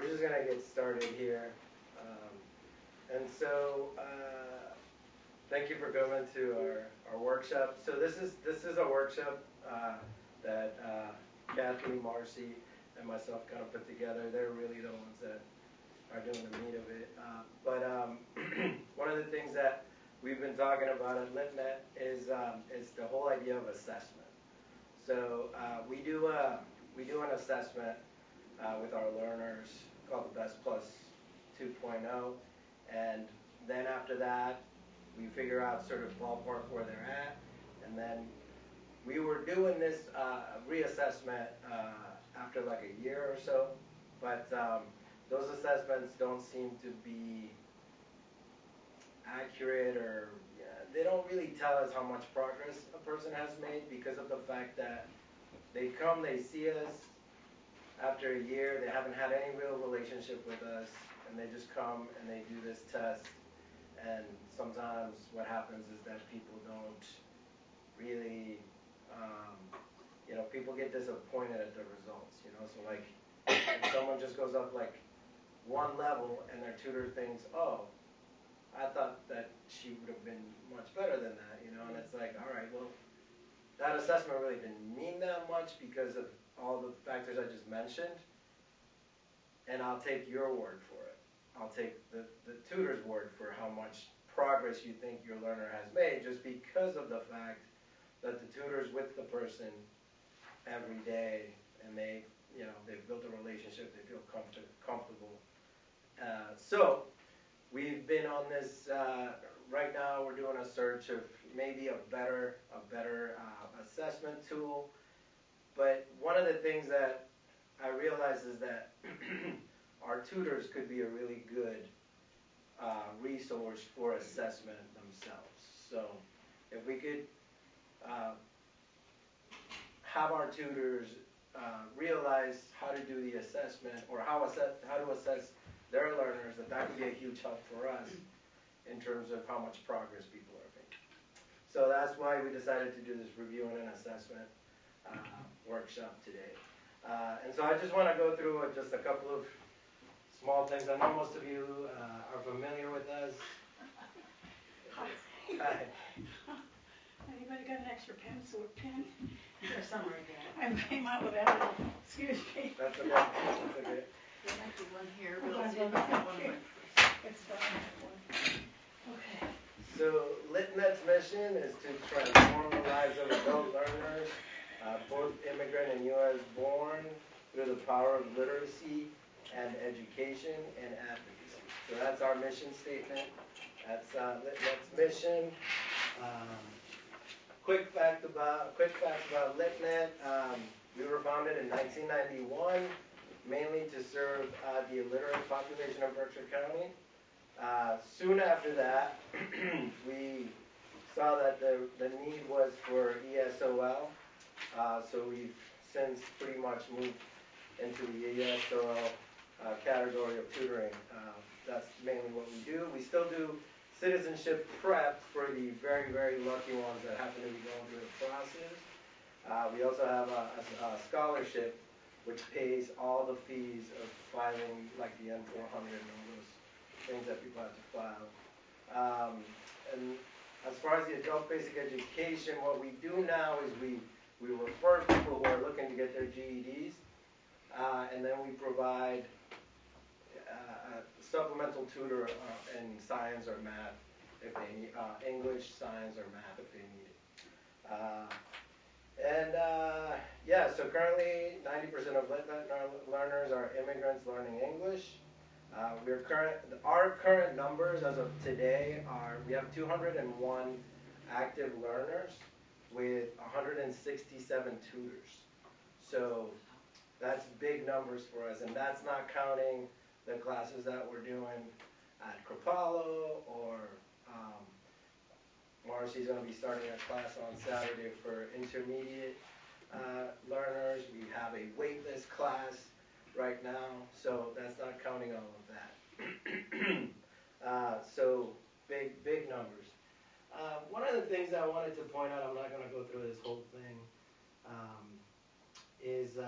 we're just gonna get started here. And so, thank you for coming to our workshop. So this is a workshop that Kathy, Marcy, and myself kind of put together. They're really the ones that are doing the meat of it. One of the things that we've been talking about at LitNet is the whole idea of assessment. So we do an assessment with our learners called the Best Plus 2.0, and then after that we figure out sort of ballpark where they're at, and then we were doing this reassessment after like a year or so, but those assessments don't seem to be accurate, or they don't really tell us how much progress a person has made, because of the fact that they come, they see us after a year, they haven't had any real relationship with us, and they just come and they do this test, and sometimes what happens is that people don't really, people get disappointed at the results, so like, if someone just goes up like one level and their tutor thinks, oh, I thought that she would have been much better than that, and it's like, all right, well, that assessment really didn't mean that much because of all the factors I just mentioned, and I'll take your word for it. I'll take the tutor's word for how much progress you think your learner has made, just because of the fact that the tutor's with the person every day, and they've built a relationship, they feel comfortable. So we've been on this, right now we're doing a search of maybe a better assessment tool. But one of the things that I realized is that our tutors could be a really good resource for assessment themselves. So if we could have our tutors realize how to do the assessment, or how to assess their learners, that could be a huge help for us in terms of how much progress people are making. So that's why we decided to do this review and an assessment workshop today. And so I just want to go through just a couple of small things. I know most of you are familiar with us. Hi. Anybody got an extra pencil or pen? There's some right there. I came out without it. Excuse me. That's okay. That's okay. There might be one here. Hold We'll on, see if hold we on. have one Here. right. It's fine. Okay. So LitNet's mission is to transform the lives of adult learners, both immigrant and U.S. born, through the power of literacy and education and advocacy. So that's our mission statement. That's LitNet's mission. Quick facts about LitNet. We were founded in 1991, mainly to serve the illiterate population of Berkshire County. Soon after that, we saw that the need was for ESOL, so we've since pretty much moved into the ESOL category of tutoring. That's mainly what we do. We still do citizenship prep for the very, very lucky ones that happen to be going through the process. We also have a scholarship which pays all the fees of filing, like the N400 and all those things that people have to file. And as far as the adult basic education, what we do now is we refer people who are looking to get their GEDs, and then we provide a supplemental tutor in science or math if they need, English, science, or math if they need it. Yeah, so currently 90% of LitNet learners are immigrants learning English. Our current numbers as of today we have 201 active learners with 167 tutors. So that's big numbers for us, and that's not counting the classes that we're doing at Crepallo, or Marcy's going to be starting a class on Saturday for intermediate learners. We have a waitlist class right now, so that's not counting all of that. So big numbers. One of the things I wanted to point out, I'm not going to go through this whole thing, is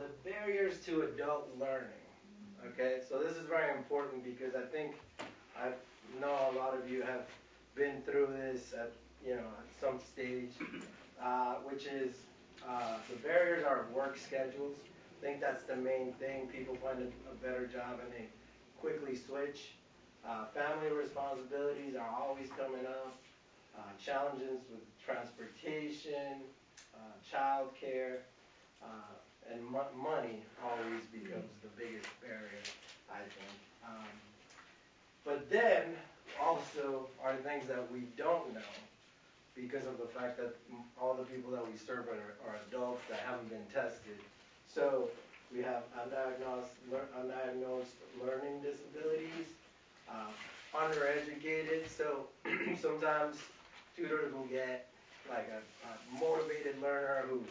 the barriers to adult learning. Okay, so this is very important because I think I know a lot of you have been through this at at some stage, which is the barriers are work schedules. I think that's the main thing. People find a better job and they quickly switch. Family responsibilities are always coming up. Challenges with transportation, childcare, and money always becomes the biggest barrier, I think. But then also are things that we don't know because of the fact that all the people that we serve are adults that haven't been tested. So we have undiagnosed learning disabilities, undereducated. So sometimes tutors will get like a motivated learner who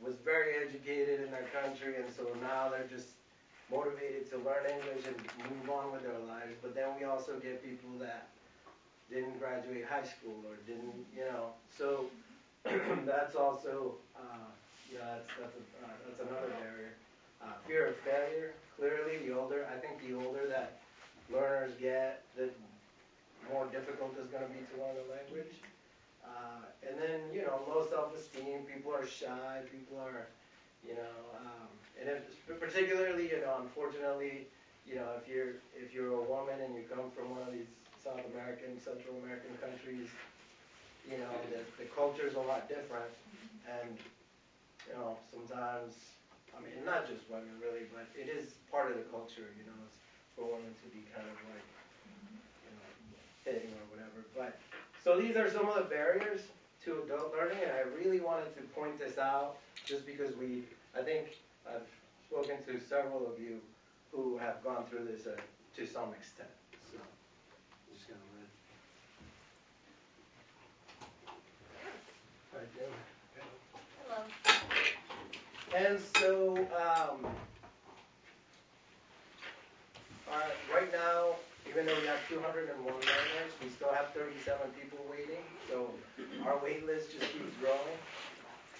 was very educated in their country, and so now they're just motivated to learn English and move on with their lives. But then we also get people that didn't graduate high school or didn't, so that's also, that's another barrier. Fear of failure, clearly, I think the older that learners get, the more difficult it's going to be to learn a language. And then, low self-esteem, people are shy, people are, and particularly, unfortunately, if you're a woman and you come from one of these South American, Central American countries, the culture is a lot different, and, sometimes, I mean, not just women really, but it is part of the culture, it's for women to be kind of like, hitting or whatever, but, so these are some of the barriers to adult learning, and I really wanted to point this out, just because I think I've spoken to several of you who have gone through this to some extent, so, I'm just gonna let. Hello. And so, right now, even though we have 201 learners, we still have 37 people waiting, so our wait list just keeps growing.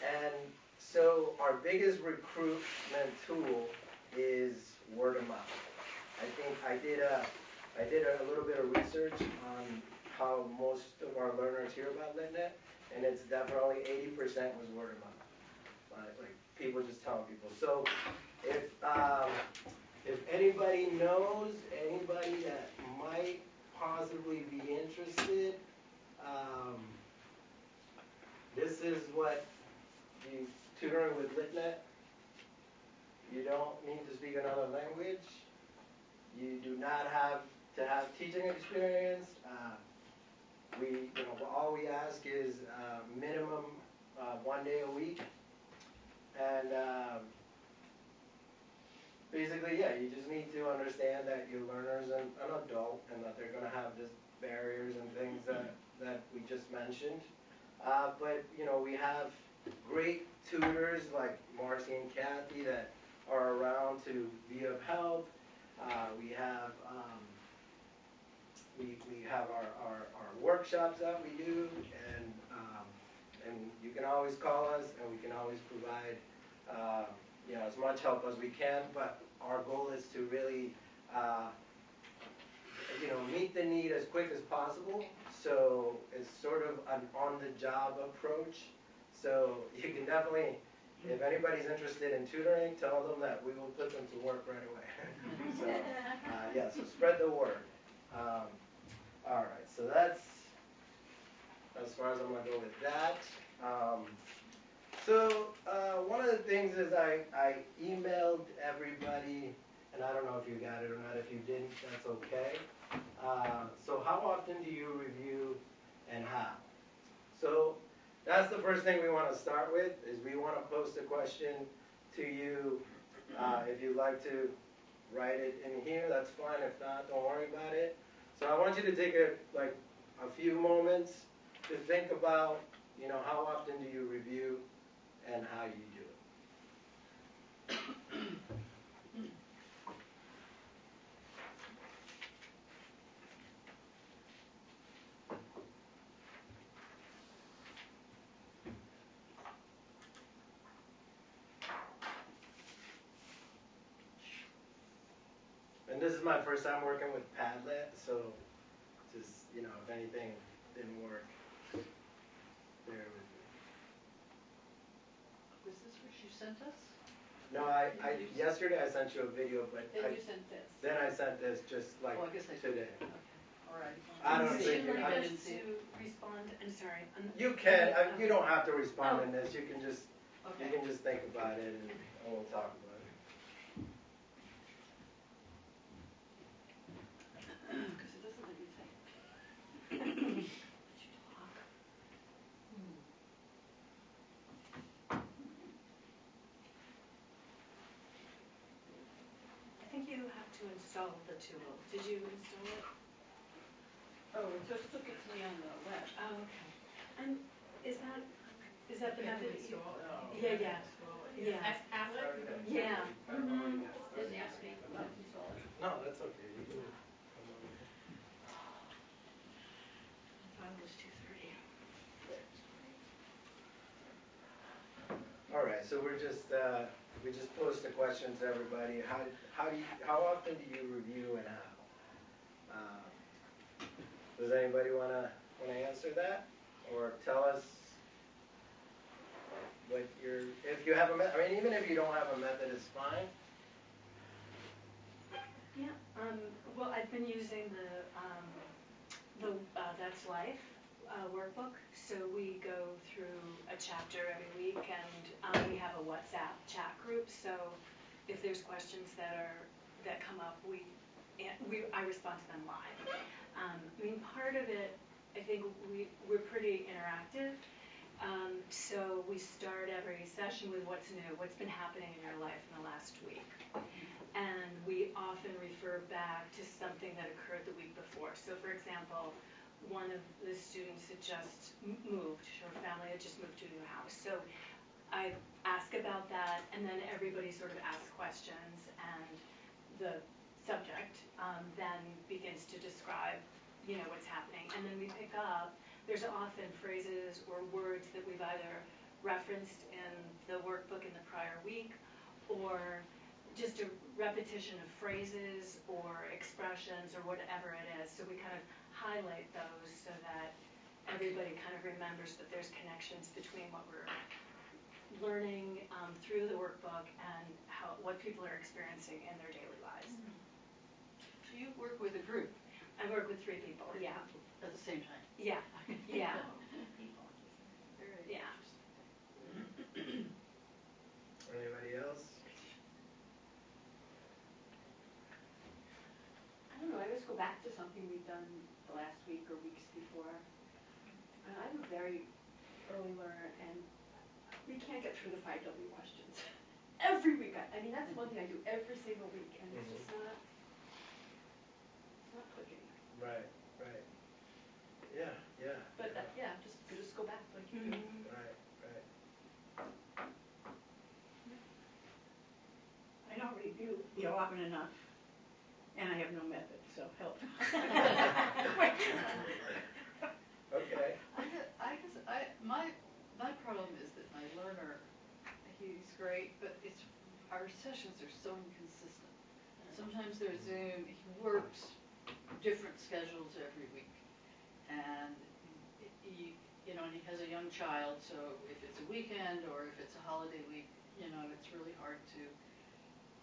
And so our biggest recruitment tool is word of mouth. I think I did a little bit of research on how most of our learners hear about LitNet, and it's definitely 80% was word of mouth. Like people just telling people. So if anybody knows anybody that might possibly be interested, this is what you tutoring with LitNet. You don't need to speak another language. You do not have to have teaching experience. All we ask is minimum 1 day a week, and basically, yeah, you just need to understand that your learner's an adult and that they're going to have these barriers and things that we just mentioned. But we have great tutors like Marcy and Kathy that are around to be of help. We have our workshops that we do, and you can always call us, and we can always provide as much help as we can. But our goal is to really meet the need as quick as possible. So it's sort of an on-the-job approach. So you can definitely, if anybody's interested in tutoring, tell them that we will put them to work right away. So so spread the word. All right, so that's as far as I'm going to go with that. One of the things is I emailed everybody, and I don't know if you got it or not. If you didn't, that's okay. So how often do you review and how? So that's the first thing we want to start with, is we want to post a question to you. If you'd like to write it in here, that's fine. If not, don't worry about it. So I want you to take a few moments to think about, how often do you review and how you do it. this is my first time working with Padlet, so just, you know, if anything didn't work, bear with me. Was this what you sent us? No, yesterday I sent you a video, but Then you sent this. then I sent this just like Oh, I guess I today. Okay, all right. I don't Would think you you're- like I- us to respond, I'm sorry. You can, you don't have to respond in this, you can just Okay. think about it and we'll talk about it. Because it doesn't let me think. I think you have to install the tool. Did you install it? Oh, it just took it to me on the web. Oh, okay. And is that the method that you? Oh. Yeah, yeah. Yeah. That's Padlet? Yeah. Mm-hmm. Didn't ask me about to install it. No, that's okay. You can come on in. Thought it was 2:30. All right, so we just posed the question to everybody. How often do you review and how? Does anybody wanna answer that, or tell us what if you have a method? I mean, even if you don't have a method, it's fine. Yeah. Well, I've been using the That's Life workbook. So we go through a chapter every week, and we have a WhatsApp chat group. So if there's questions that come up, I respond to them live. I mean, part of it, I think we're pretty interactive. So we start every session with what's new, what's been happening in your life in the last week. And we often refer back to something that occurred the week before. So for example, one of the students had just moved, her family had just moved to a new house. So I ask about that, and then everybody sort of asks questions, and the subject then begins to describe, you know, what's happening. And then we pick up, there's often phrases or words that we've either referenced in the workbook in the prior week, or just a repetition of phrases or expressions or whatever it is. So we kind of highlight those so that everybody kind of remembers that there's connections between what we're learning through the workbook and what people are experiencing in their daily lives. Do you work with a group? I work with 3 people, yeah. At the same time? Yeah, yeah, People. Very yeah. interesting. Anybody else? I don't know, I always go back to something we've done the last week or weeks before. I'm a very early learner, and we can't get through the 5W questions. Every week, I mean, that's one thing I do every single week, and it's just not clicking. Right. Yeah. But, yeah, just go back like you do. Right. I don't review often enough, and I have no method, so help. Okay. My problem is that my learner, he's great, but our sessions are so inconsistent. Sometimes they're Zoom, he works different schedules every week, and and he has a young child, so if it's a weekend or if it's a holiday week, it's really hard to.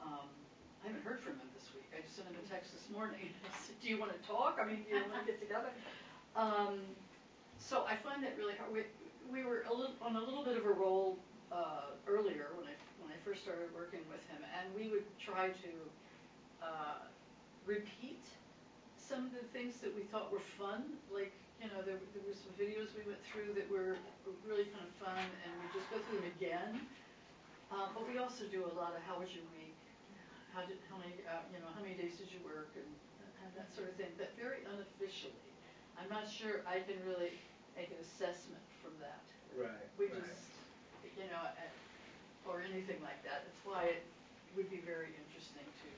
I haven't heard from him this week. I just sent him a text this morning. I said, do you want to talk? I mean, do you want to get together? So I find that really hard. We were on a little bit of a roll earlier when I first started working with him, and we would try to repeat some of the things that we thought were fun. Like, there were some videos we went through that were really kind of fun, and we just go through them again. But we also do a lot of how was your week, how many days did you work, and that sort of thing. But very unofficially. I'm not sure I can really make an assessment from that. Right. We just, or anything like that. That's why it would be very interesting to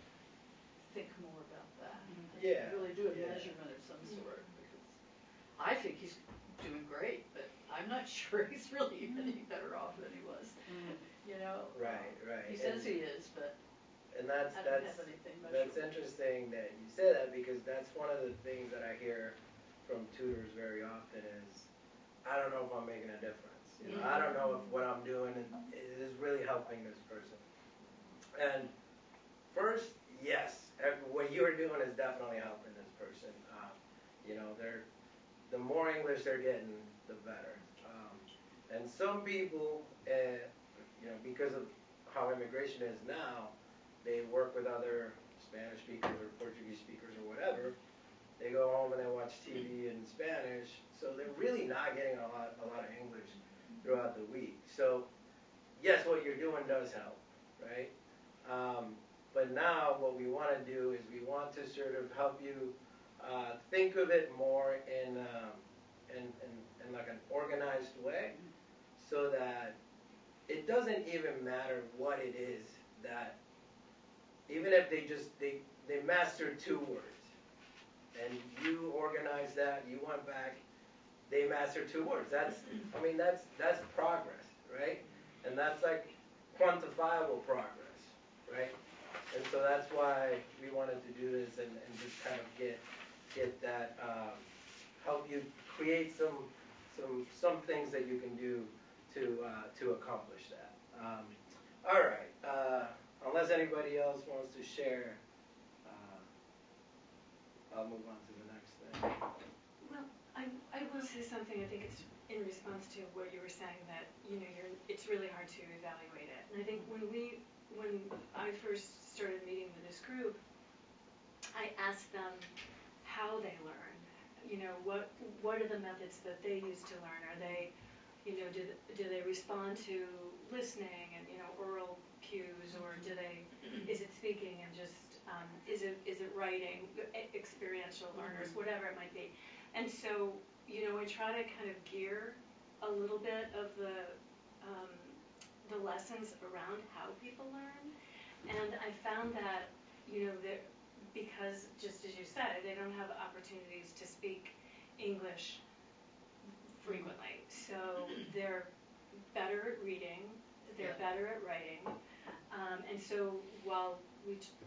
think more about that. Yeah. Really do a Yeah. measurement of some sort, because I think he's doing great, but I'm not sure he's really any better off than he was. Right. He says he is, but. And that's, I don't have anything that's measurable. interesting that you say that, because that's one of the things that I hear from tutors very often is, I don't know if I'm making a difference. You know, I don't know if what I'm doing is really helping this person. And first, yes, what you're doing is definitely helping this person. You know, the more English they're getting, the better. And some people, you know, because of how immigration is now, they work with other Spanish speakers or Portuguese speakers or whatever. They go home and they watch TV in Spanish, so they're really not getting a lot of English throughout the week. So, yes, what you're doing does help, right? But now what we want to do is we want to sort of help you think of it more in like an organized way, so that it doesn't even matter what it is that, even if they mastered 2 words, and you organized that, you went back, they mastered 2 words. That's progress, right? And that's like quantifiable progress, right? And so that's why we wanted to do this and just kind of get that, help you create some things that you can do to accomplish that. All right. Unless anybody else wants to share, I'll move on to the next thing. Well, I will say something. I think it's in response to what you were saying, that, you know, it's really hard to evaluate it. And I think when I first started meeting with this group, I asked them how they learn. You know, what are the methods that they use to learn? Are they, you know, do they respond to listening and, you know, oral cues, or is it speaking and just is it writing, experiential learners, whatever it might be. And so, you know, I try to kind of gear a little bit of the lessons around how people learn. And I found that, you know, that because, just as you said, they don't have opportunities to speak English frequently. So they're better at reading, they're better at writing. And so while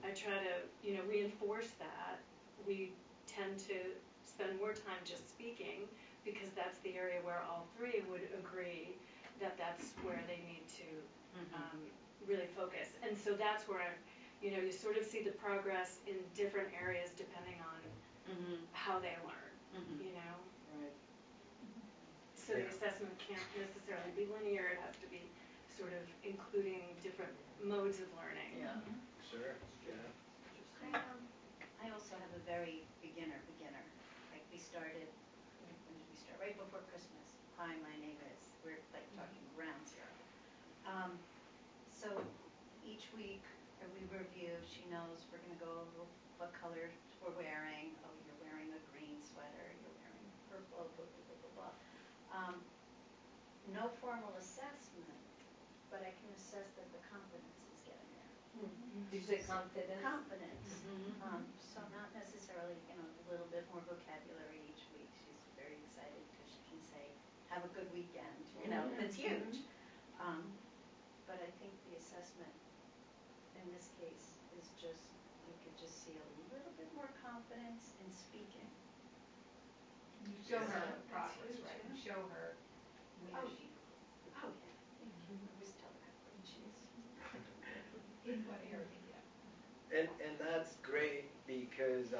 I try to, you know, reinforce that, we tend to spend more time just speaking, because that's the area where all 3 would agree that that's where they need to really focus. And so that's where, you know, you sort of see the progress in different areas depending on how they learn, you know. Right. So the assessment can't necessarily be linear. It has to be sort of including different modes of learning. Yeah. Sure. Yeah. I also have a very beginner. Like we started, when did we start? Right before Christmas. Hi, my name is, we're like talking ground zero. So each week we review, she knows we're going to go over what color we're wearing. Oh, you're wearing a green sweater, you're wearing purple, blah, blah, blah, blah, blah. No formal assessment, but I can assess that the confidence is getting there. Did you say confidence? Confidence. So not necessarily, you know, a little bit more vocabulary each week. She's very excited because she can say, have a good weekend, you know, that's huge. But I think the assessment in this case is just, you could just see a little bit more confidence in speaking. You show her progress, right? You show her where she Oh, yeah. I always tell her how great she is. in what area, yeah. And that's great, because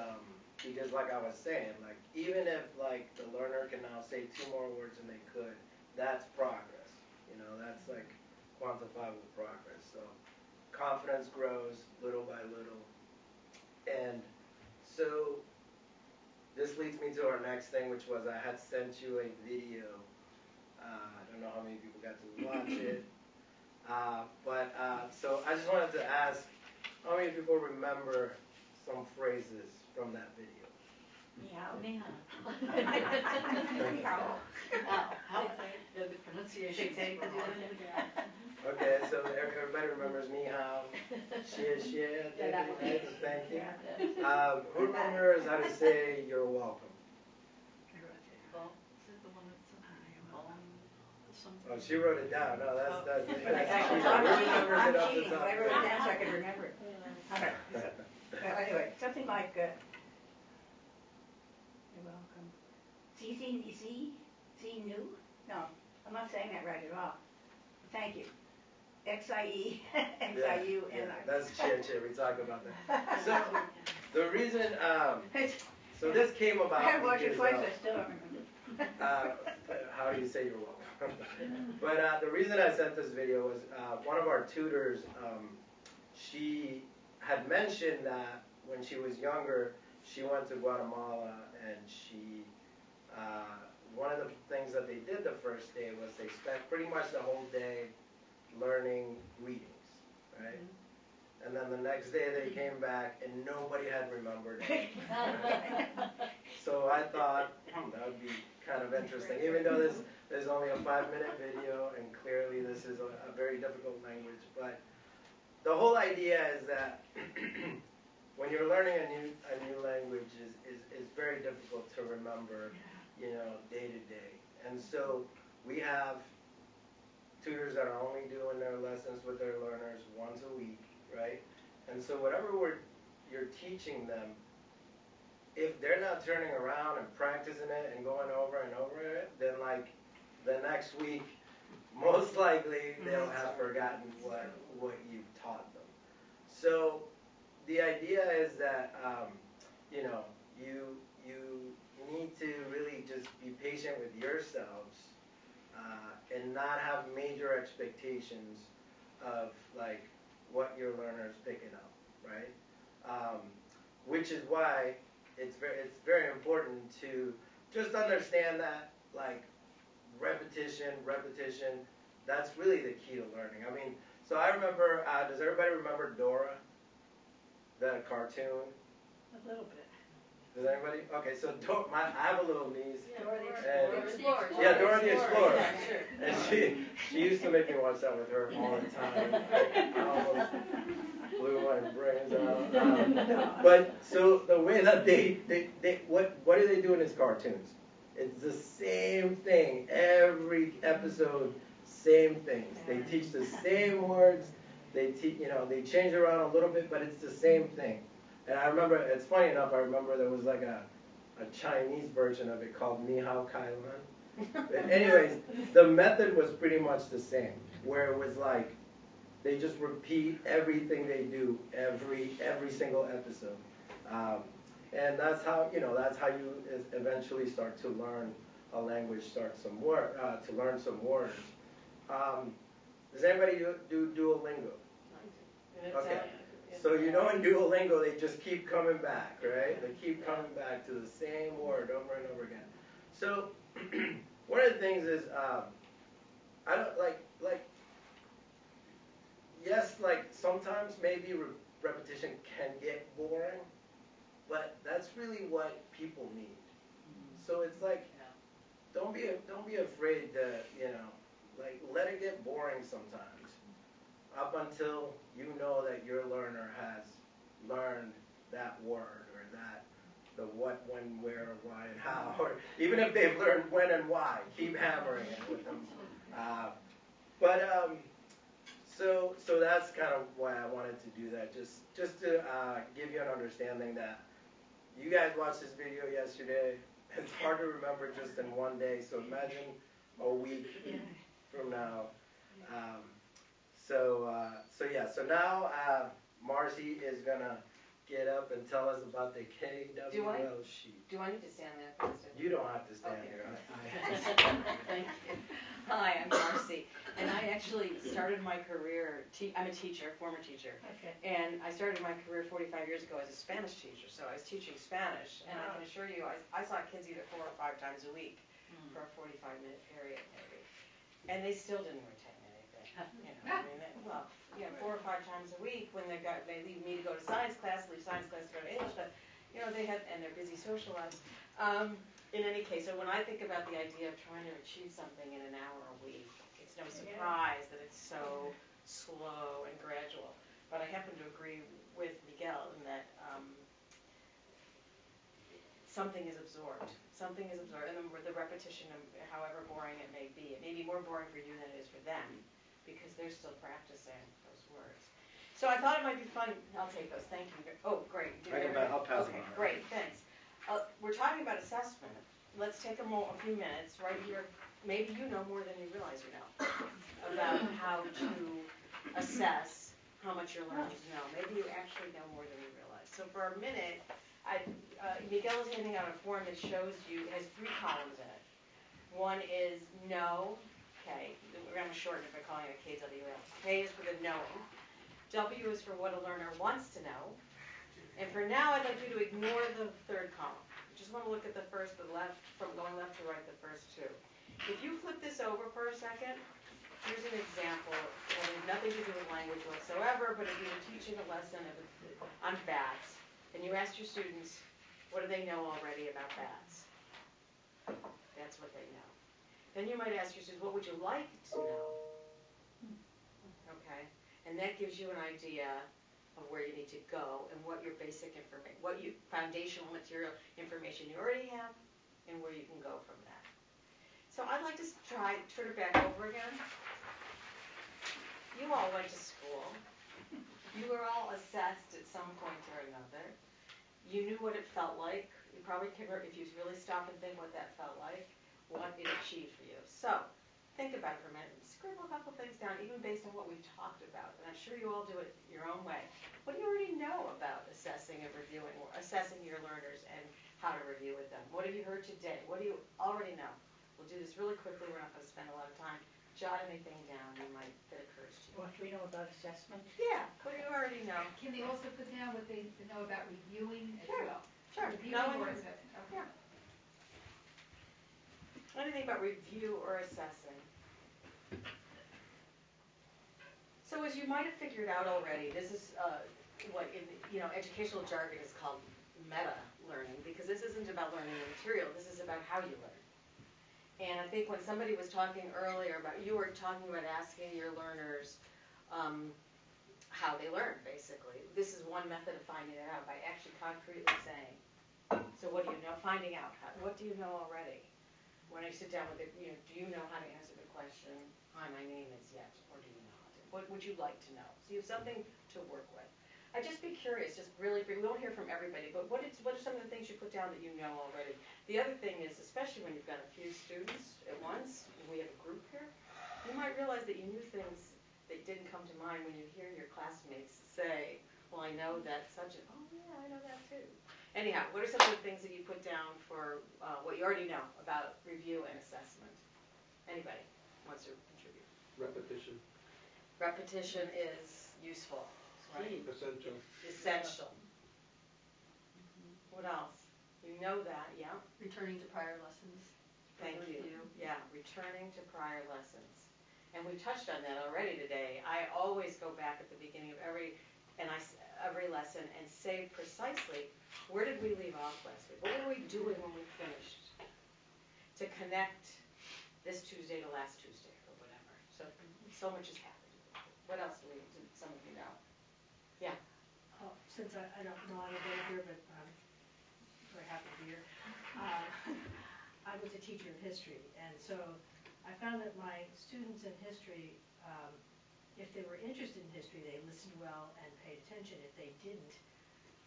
like I was saying, like, even if like the learner can now say 2 more words than they could, that's progress. You know, that's like quantifiable progress. So confidence grows little by little. And so this leads me to our next thing, which was I had sent you a video. I don't know how many people got to watch it. So I just wanted to ask, how many people remember some phrases from that video? Meow. How? The pronunciation. Okay, so everybody remembers ni hao, xie, thank you. Who remembers how to say you're welcome? Well, is it the one that's something? Oh, she wrote it down. No, that's I got she it. remembers it off the top. I wrote it down so I could remember it. like, you're welcome. CCNC new? No, I'm not saying that right at all. Thank you. XIE, XIU, Yeah, and that's Chia. We talk about that. So the reason, so this came about I heard once or because, twice, I still don't remember. how do you say you're welcome? But the reason I sent this video was one of our tutors, she had mentioned that when she was younger, she went to Guatemala and she, one of the things that they did the first day was they spent pretty much the whole day learning readings, right? Mm-hmm. And then the next day they came back and nobody had remembered it. Right? So I thought that would be kind of interesting, even though there's only a 5-minute video and clearly this is a very difficult language. But the whole idea is that when you're learning a new language is very difficult to remember, day to day. And so we have tutors that are only doing their lessons with their learners once a week, right? And so whatever you're teaching them, if they're not turning around and practicing it and going over and over it, then like the next week, most likely they'll have forgotten what you've taught them. So the idea is that you need to really just be patient with yourselves and not have major expectations of like what your learner's picking up, right? Which is why it's very important to just understand that like repetition, that's really the key to learning. I mean, so I remember, does everybody remember Dora, the cartoon? A little bit. Does anybody? Okay, so I have a little niece. Dora the Explorer. Yeah, Dora the Explorer. Yeah, sure. And she used to make me watch that with her all the time. I almost blew my brains out. But so the way that they what do they do in these cartoons? It's the same thing every episode. Same things. They teach the same words. They they change around a little bit, but it's the same thing. And I remember, it's funny enough, I remember there was like a Chinese version of it called Ni Hao Kai Lan. But anyways, the method was pretty much the same, where it was like, they just repeat everything they do every single episode. And that's how you eventually start to learn a language, to learn some words. Does anybody do Duolingo? Okay. So in Duolingo, they just keep coming back, right? They keep coming back to the same word over and over again. So one of the things is, I don't yes, like sometimes maybe repetition can get boring, but that's really what people need. So it's like, don't be afraid to, like let it get boring sometimes. Up until you know that your learner has learned that word or the what, when, where, why, and how. Or even if they've learned when and why, keep hammering it with them. So that's kind of why I wanted to do that, just to give you an understanding that you guys watched this video yesterday. It's hard to remember just in one day, so imagine a week from now. So now Marcy is gonna get up and tell us about the KWL sheet. Do I need to stand there for this? You don't have to stand Okay. there. Thank you. Hi, I'm Marcy, and I actually started my career, I'm a teacher, former teacher, and I started my career 45 years ago as a Spanish teacher, so I was teaching Spanish, and I can assure you, I saw kids either 4 or 5 times a week for a 45-minute period, maybe, and they still didn't retain anything, I mean, 4 or 5 times a week when they leave me to go to science class, leave science class to go to English class, they had, and they're busy social lives. In any case, so when I think about the idea of trying to achieve something in an hour a week, it's no surprise that it's so slow and gradual. But I happen to agree with Miguel in that something is absorbed. Something is absorbed, and the repetition of however boring it may be more boring for you than it is for them, because they're still practicing those words. So I thought it might be fun. I'll take those. Thank you. Oh, great. I'll pass it. we're talking about assessment, let's take a few minutes right here. Maybe you know more than you realize you know about how to assess how much your learners know. Maybe you actually know more than you realize. So for a minute, Miguel is handing out a form that shows you, it has 3 columns in it. One is know, K. We're going to shorten it by calling it KWL. K is for the knowing. W is for what a learner wants to know. And for now, I'd like you to ignore the 3rd column. You just want to look at the first, the left, from going left to right, the first 2. If you flip this over for a second, here's an example having nothing to do with language whatsoever, but if you were teaching a lesson on bats, and you asked your students, what do they know already about bats? That's what they know. Then you might ask your students, what would you like to know? Okay, and that gives you an idea of where you need to go and what your basic information, foundational material information you already have, and where you can go from that. So I'd like to turn it back over again. You all went to school. You were all assessed at some point or another. You knew what it felt like. You probably can, if you really stop and think what that felt like, what it achieved for you. So think about it for a minute. Scribble a couple things down, even based on what we've talked about. And I'm sure you all do it your own way. What do you already know about assessing and reviewing, or assessing your learners and how to review with them? What have you heard today? What do you already know? We'll do this really quickly. We're not going to spend a lot of time. Jot anything down that occurs to you. What do we know about assessment? Yeah, what do you already know? Can they also put down what they know about reviewing as Sure. well? Sure. Reviewing or assessing, okay. Yeah. Anything about review or assessing. So as you might have figured out already, this is what in educational jargon is called meta learning, because this isn't about learning the material. This is about how you learn. And I think when somebody was talking earlier about, you were talking about asking your learners how they learn, basically. This is one method of finding it out, by actually concretely saying, so what do you know? Finding out, what do you know already? When I sit down with it, do you know how to answer the question, hi, my name is yet, or do you know how to? What would you like to know? So you have something to work with. I'd just be curious, just really brief. We won't hear from everybody, but what are some of the things you put down that you know already? The other thing is, especially when you've got a few students at once, we have a group here, you might realize that you knew things that didn't come to mind when you hear your classmates say, well, I know that such a, oh yeah, I know that too. Anyhow, what are some of the things that you put down for what you already know about review and assessment? Anybody wants to contribute? Repetition. Repetition is useful. Right. Essential. Essential. What else? You know that, yeah? Returning to prior lessons. Thank you. Yeah, returning to prior lessons. And we touched on that already today. I always go back at the beginning of every lesson and say precisely, where did we leave off last week? What were we doing when we finished? To connect this Tuesday to last Tuesday or whatever. So much has happened. What else did some of you know? Yeah. Since I don't know anybody here, but I'm very happy to be here. I was a teacher of history, and so I found that my students in history, if they were interested in history, they listened well and paid attention. If they didn't,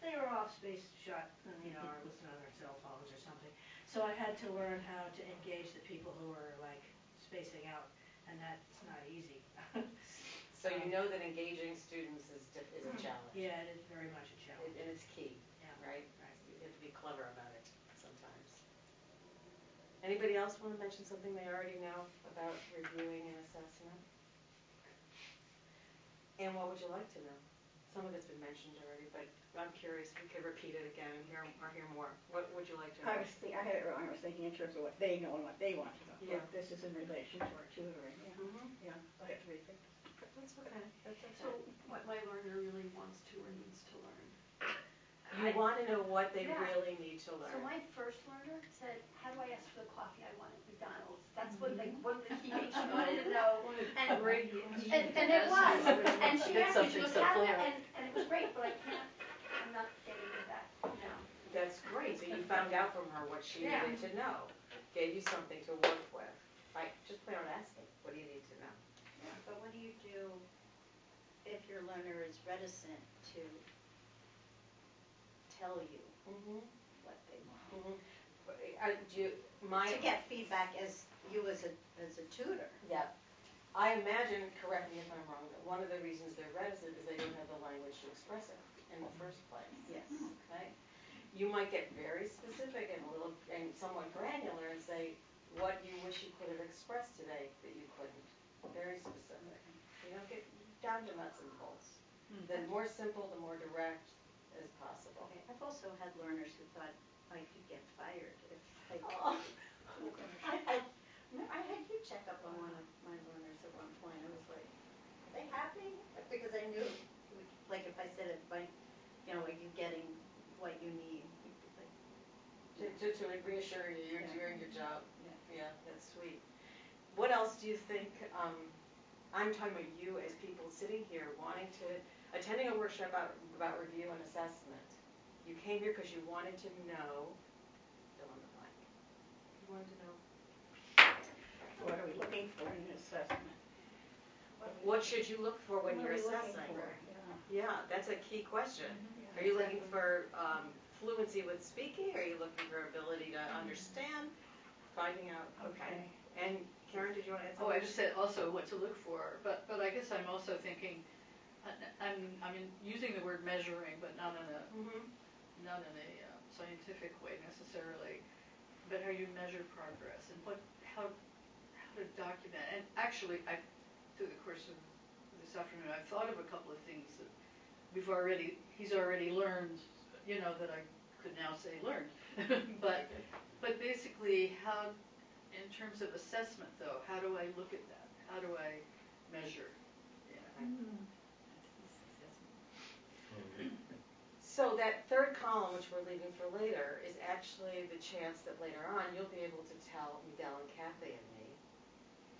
they were off spaced shot, or listening on their cell phones or something. So I had to learn how to engage the people who were like spacing out, and that's not easy. So you know that engaging students is a challenge. Yeah, it is very much a challenge. And it's key, Yeah. right? You have to be clever about it sometimes. Anybody else want to mention something they already know about reviewing and assessment? And what would you like to know? Some of it's been mentioned already, but I'm curious if you could repeat it again and hear more. What would you like to know? I had it wrong. I was thinking in terms of what they know and what they want to know. Yeah. This is in relation to our tutoring. Yeah. Mm-hmm. Yeah. I have to rethink. That's okay. That's okay. So what my learner really wants to or needs to learn. You want to know what they Yeah. really need to learn. So my first learner said, how do I ask for the coffee I want at McDonald's? That's what, like, one of the key things she wanted to know. And it was. And she asked me, she goes, how, and it was great, but I'm not getting to that now. That's great. So you found out from her what she Yeah. needed to know. Gave you something to work with. Right? Just play on asking. What do you need to know? Yeah, but what do you do if your learner is reticent to tell you what they want? Mm-hmm. To get feedback as you as a tutor. Yeah. I imagine, correct me if I'm wrong, that one of the reasons they're reticent is they don't have the language to express it in the first place. Yes. Okay? You might get very specific and somewhat granular and say what you wish you could have expressed today that you couldn't. Very specific. You don't get down to nuts and bolts. The more simple, the more direct as possible. Okay. I've also had learners who thought I could get fired if I. I had you check up on one of my learners at one point. I was like, are they happy? Because I knew, like, if I said it, are you getting what you need? To reassure you, you're doing your job. Yeah. Yeah, that's sweet. What else do you think, I'm talking about you as people sitting here attending a workshop about review and assessment. You came here because you wanted to know, fill in the blank. You wanted to know. What are we looking for in an assessment? What should you look for when you're assessing? Yeah, that's a key question. Are you looking for fluency with speaking? Are you looking for ability to understand? Finding out. Okay. And Karen, did you want to add something? Oh, I just said also what to look for, but I guess I'm also thinking, using the word measuring, but not in a scientific way necessarily. But how you measure progress and how to document. And actually, through the course of this afternoon, I've thought of a couple of things that he's already learned, that I could now say learned. but basically, how, in terms of assessment though, how do I look at that? How do I measure? So that third column, which we're leaving for later, is actually the chance that later on you'll be able to tell Miguel and Kathy and me,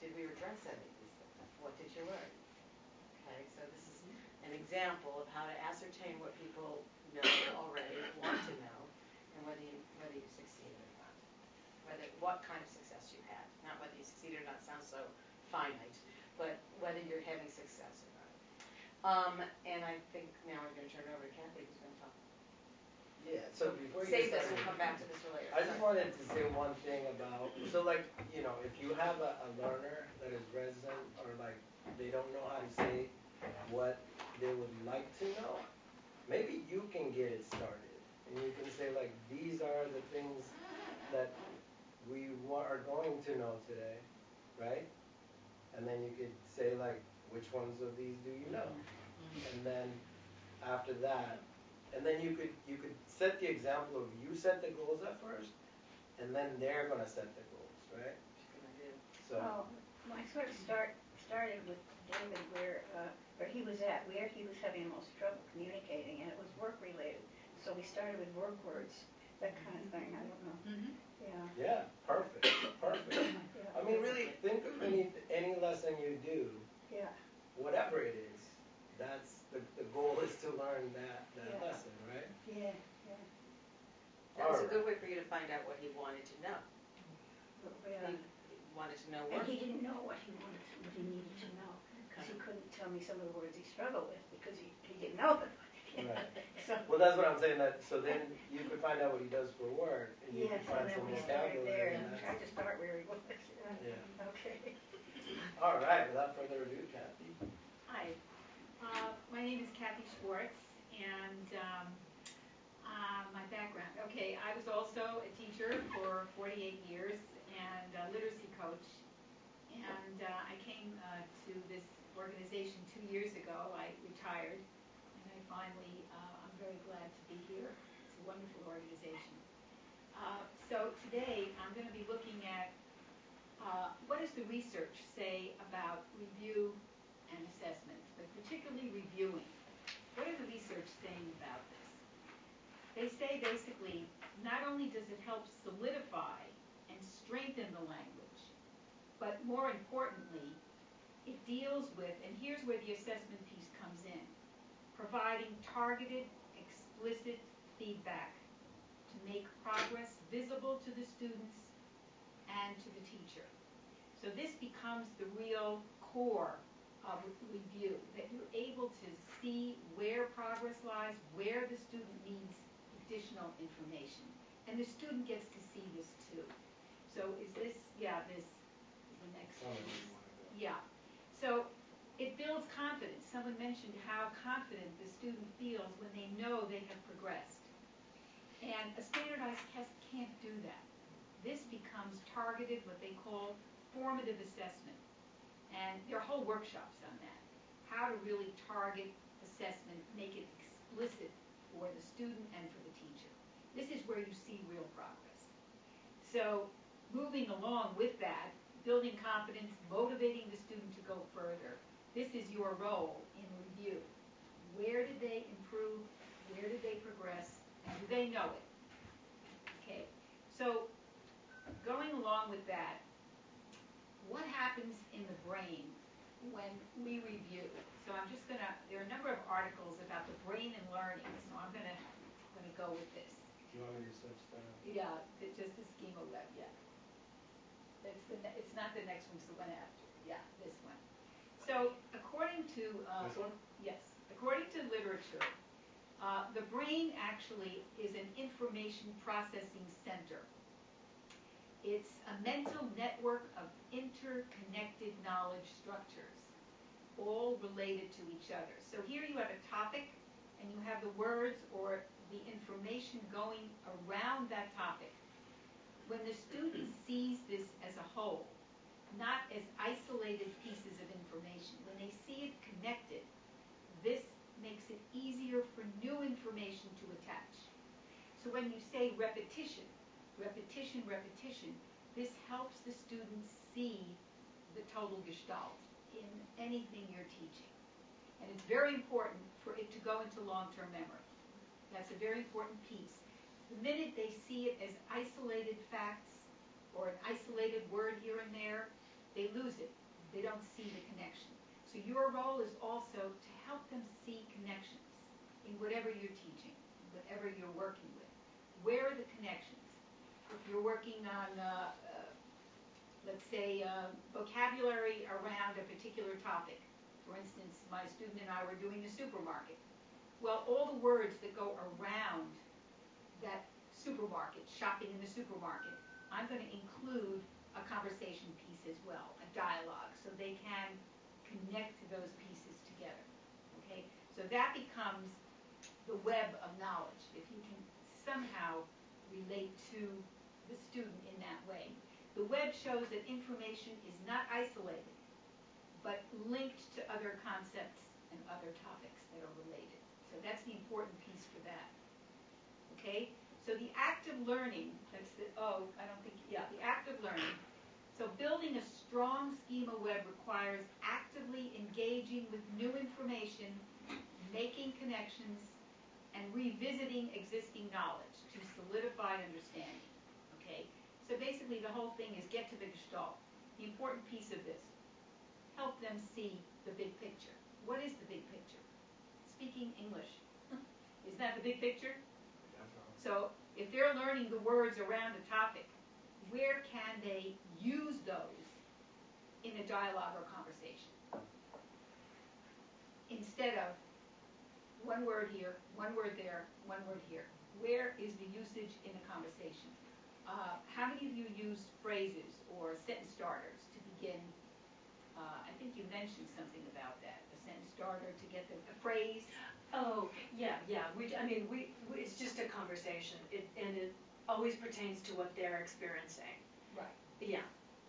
did we address any of these things? What did you learn? Okay, so this is an example of how to ascertain what people know already, want to know, and whether you succeeded or not. What kind of success you had. Not whether you succeeded or not sounds so finite, but whether you're having success or not. And I think now I'm going to turn it over to Kathy, who's going to talk. Yeah, so before you Save get this, started, we'll come back to this later. I just wanted to say one thing about, so like, if you have a learner that is resident or like they don't know how to say what they would like to know, maybe you can get it started. And you can say like, these are the things that we are going to know today, right? And then you could say like, which ones of these do you know? And then after that, and then you could set the example of you set the goals at first, and then they're gonna set the goals, right? So. I sort of started with David where he was at, where he was having the most trouble communicating, and it was work related. So we started with work words, that kind of thing. I don't know. Yeah, perfect. I mean, really think of any lesson you do. Yeah. Whatever it is, that's the goal is to learn that lesson, right? Yeah. That was a good way for you to find out what he wanted to know. Yeah. He wanted to know And what. he didn't know what he needed to know, because he couldn't tell me some of the words he struggled with, because he didn't know them. Right. So, Well, that's what I'm saying. So then you could find out what he does for work, and you yes, could find and then some we started there, vocabulary. and tried to start where he was. Yeah. Okay. All right. Without further ado, Kathy. Hi, my name is Kathy Schwartz, and my background. Okay, I was also a teacher for 48 years and a literacy coach, and I came to this organization 2 years ago. I retired, and I'm very glad to be here. It's a wonderful organization. So today I'm going to be looking at what does the research say about review and assessments, but particularly reviewing. What is the research saying about this? They say basically, not only does it help solidify and strengthen the language, but more importantly, it deals with, and here's where the assessment piece comes in, providing targeted, explicit feedback to make progress visible to the students and to the teacher. So this becomes the real core of review, that you're able to see where progress lies, where the student needs additional information. And the student gets to see this too. So is this, yeah, this is the next one. Yeah. So it builds confidence. Someone mentioned how confident the student feels when they know they have progressed. And a standardized test can't do that. This becomes targeted, what they call formative assessment. And there are whole workshops on that. How to really target assessment, make it explicit for the student and for the teacher. This is where you see real progress. So moving along with that, building confidence, motivating the student to go further, this is your role in review. Where did they improve? Where did they progress? And do they know it? Okay, so going along with that, what happens in the brain when we review? So I'm just gonna, there are a number of articles about the brain and learning, so I'm gonna go with this. Do you want me to switch that? Yeah, just the schema web, yeah. It's not the next one, it's the one after, yeah, this one. So according to, This one? yes, according to literature, the brain actually is an information processing center. It's a mental network of interconnected knowledge structures, all related to each other. So here you have a topic, and you have the words or the information going around that topic. When the student sees this as a whole, not as isolated pieces of information, when they see it connected, this makes it easier for new information to attach. So when you say repetition, repetition, repetition, this helps the students see the total gestalt in anything you're teaching. And it's very important for it to go into long-term memory. That's a very important piece. The minute they see it as isolated facts or an isolated word here and there, they lose it. They don't see the connection. So your role is also to help them see connections in whatever you're teaching, whatever you're working with. Where are the connections? If you're working on, let's say, vocabulary around a particular topic. For instance, my student and I were doing the supermarket. Well, all the words that go around that supermarket, shopping in the supermarket, I'm going to include a conversation piece as well, a dialogue, so they can connect to those pieces together. Okay? So that becomes the web of knowledge, if you can somehow relate to the student in that way. The web shows that information is not isolated, but linked to other concepts and other topics that are related. So that's the important piece for that. Okay? So the active learning, that's the, the active learning. So building a strong schema web requires actively engaging with new information, making connections, and revisiting existing knowledge to solidify understanding. Okay? So basically the whole thing is get to the gestalt. The important piece of this, help them see the big picture. What is the big picture? Speaking English. Isn't that the big picture? So if they're learning the words around a topic, where can they use those in a dialogue or conversation? Instead of one word here, one word there, one word here. Where is the usage in a conversation? How many of you use phrases or sentence starters to begin? I think you mentioned something about that, a sentence starter to get a phrase. Oh, yeah. It's just a conversation, and it always pertains to what they're experiencing. Right. Yeah.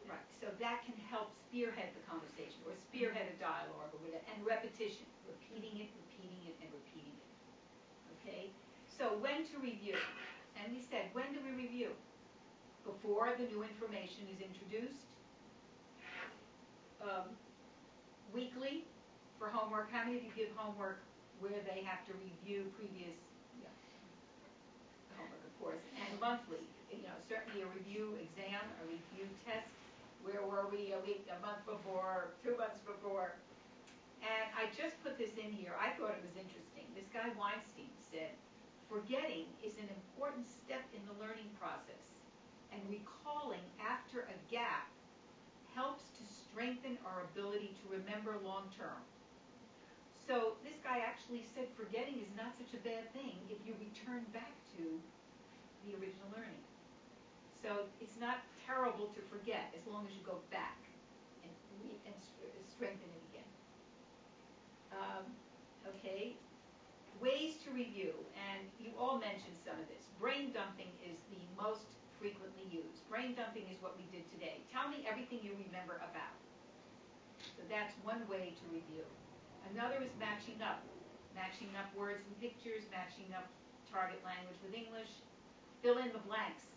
Right. So that can help spearhead the conversation or spearhead a dialogue or whatever. And repetition, repeating it, and repeating it. Okay? So when to review? And we said, when do we review? Before the new information is introduced. Weekly for homework. How many of you give homework where they have to review previous homework, of course, and monthly, certainly a review exam, a review test. Where were we a month before, 2 months before? And I just put this in here. I thought it was interesting. This guy Weinstein said, forgetting is an important step in the learning process, and recalling after a gap helps to strengthen our ability to remember long term. So this guy actually said forgetting is not such a bad thing if you return back to the original learning. So it's not terrible to forget as long as you go back and strengthen it again. Okay, ways to review, and you all mentioned some of this. Brain dumping is the most frequently used. Brain dumping is what we did today. Tell me everything you remember about. So that's one way to review. Another is matching up words and pictures, matching up target language with English. Fill in the blanks.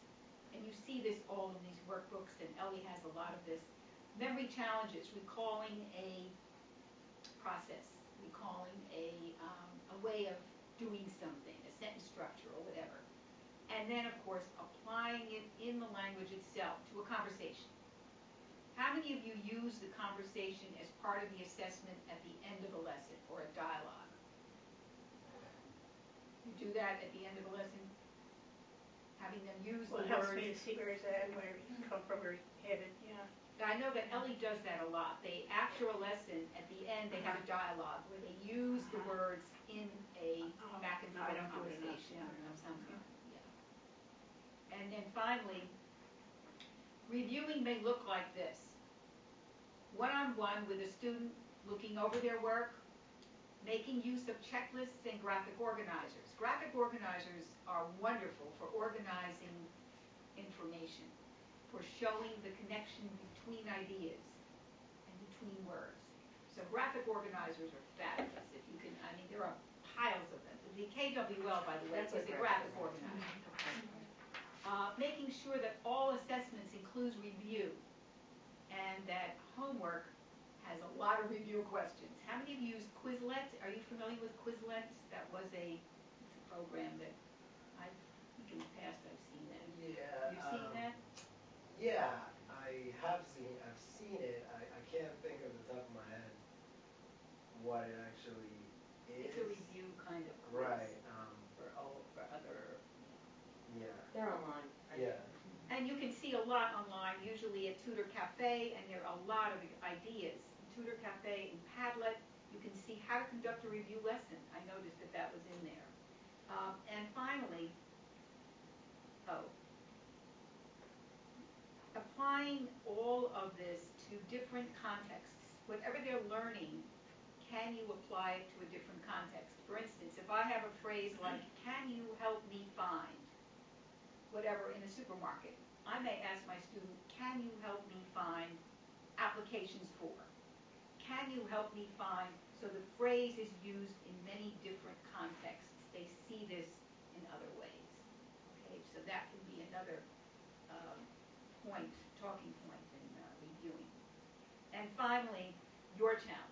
And you see this all in these workbooks, and Ellie has a lot of this. Memory challenges, recalling a process, recalling a way of doing something, a sentence structure or whatever. And then, of course, applying it in the language itself to a conversation. How many of you use the conversation as part of the assessment at the end of a lesson or a dialogue? You do that at the end of a lesson? Having them use the Well, it words. helps me to see where he's at, where he's come from, where he's headed, yeah. I know that Ellie does that a lot. They, after a lesson, at the end, they have a dialogue where they use the words in a back and No, I forth don't do it enough, conversation yeah. of some kind. Yeah. And then finally, reviewing may look like this. One-on-one with a student looking over their work, making use of checklists and graphic organizers. Graphic organizers are wonderful for organizing information, for showing the connection between ideas and between words. So graphic organizers are fabulous. If you can, I mean, there are piles of them. The KWL, by the way, is a graphic organizer. Making sure that all assessments includes review, and that homework has a lot of review questions. How many of you use Quizlet? Are you familiar with Quizlet? That was it's a program that I think in the past I've seen that. Yeah. You've seen that? Yeah, I've seen it. I can't think of the top of my head what it actually is. It's a review kind of quiz. Right. For other. Yeah. They're online. Yeah. And you can see a lot online, usually at Tutor Cafe, and there are a lot of ideas. Tutor Cafe and Padlet, you can see how to conduct a review lesson. I noticed that that was in there. And finally, applying all of this to different contexts. Whatever they're learning, can you apply it to a different context? For instance, if I have a phrase like, can you help me find whatever in a supermarket, I may ask my student, can you help me find applications for? Can you help me find? So the phrase is used in many different contexts. They see this in other ways. Okay, so that can be another talking point in reviewing. And finally, your challenge.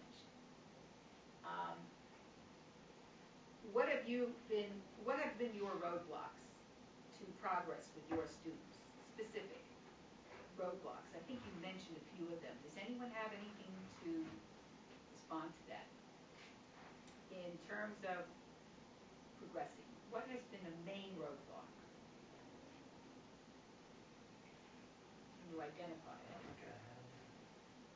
What have been your roadblocks to progress with your students? Specific roadblocks. I think you mentioned a few of them. Does anyone have anything to respond to that? In terms of progressing, what has been the main roadblock? Can you identify it? Okay.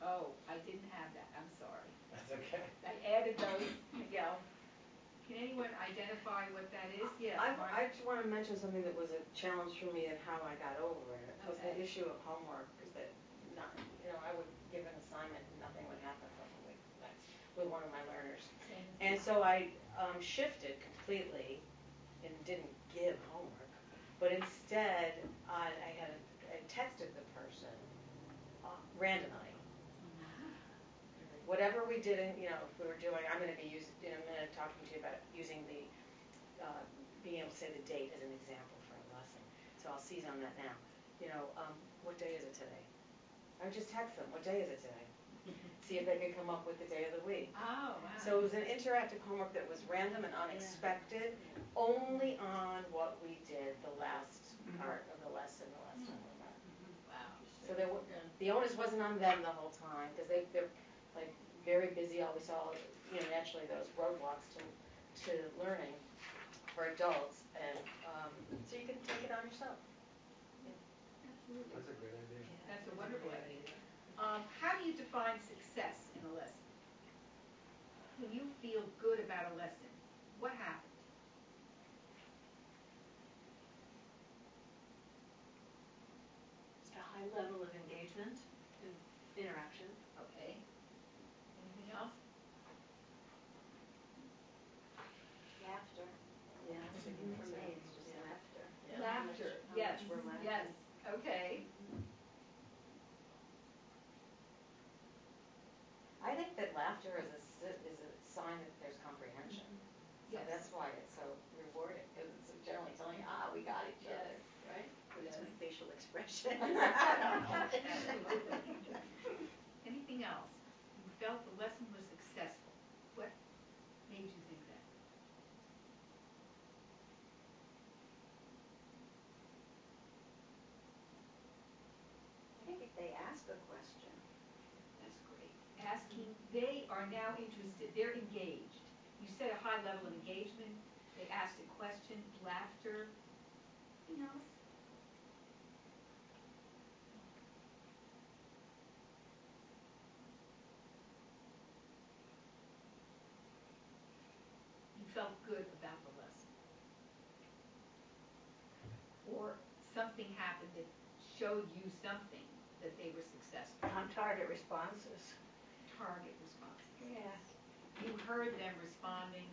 Oh, I didn't have that. I'm sorry. That's okay. I added those. Miguel, can anyone identify what that is? Yes. I just want to mention something that was a challenge for me and how I got over it. Was the issue of homework, because I would give an assignment and nothing would happen for a week with one of my learners. And so I shifted completely and didn't give homework, but instead I texted the person randomly. Whatever we did, if we were doing, I'm going to be in a minute talking to you about using the, being able to say the date as an example for a lesson. So I'll seize on that now. What day is it today? I would just text them, what day is it today? See if they could come up with the day of the week. Oh, wow. So it was an interactive homework that was random and unexpected, only on what we did the last part of the lesson, the last time we met. Wow. So the onus wasn't on them the whole time, because they're like very busy. Always saw, naturally those roadblocks to learning for adults, and so you can take it on yourself. Absolutely. That's a great idea. That's a wonderful idea. How do you define success in a lesson? When you feel good about a lesson, what happened? high level of engagement and interaction. Okay. Anything else? Laughter. Yeah, that's a big For one, me, too. it's just Yeah. laughter. Yeah. Laughter, How yes, much we're laughing. yes, okay. I think that laughter is is a sign that there's comprehension. So Yes. that's why it's so rewarding, because it's generally telling you, we got each other, Yes. right? But it's Yes. my facial expression. Absolutely. Anything else? You felt the lesson was successful. What made you think that? I think if they ask a question, That's great. Asking, they are now interested, they're engaged. You said a high level of engagement, they asked a question, laughter. Anything else? You felt good about the lesson. Or something happened that showed you something that they were successful. on target responses. Target responses. Yeah. You heard them responding,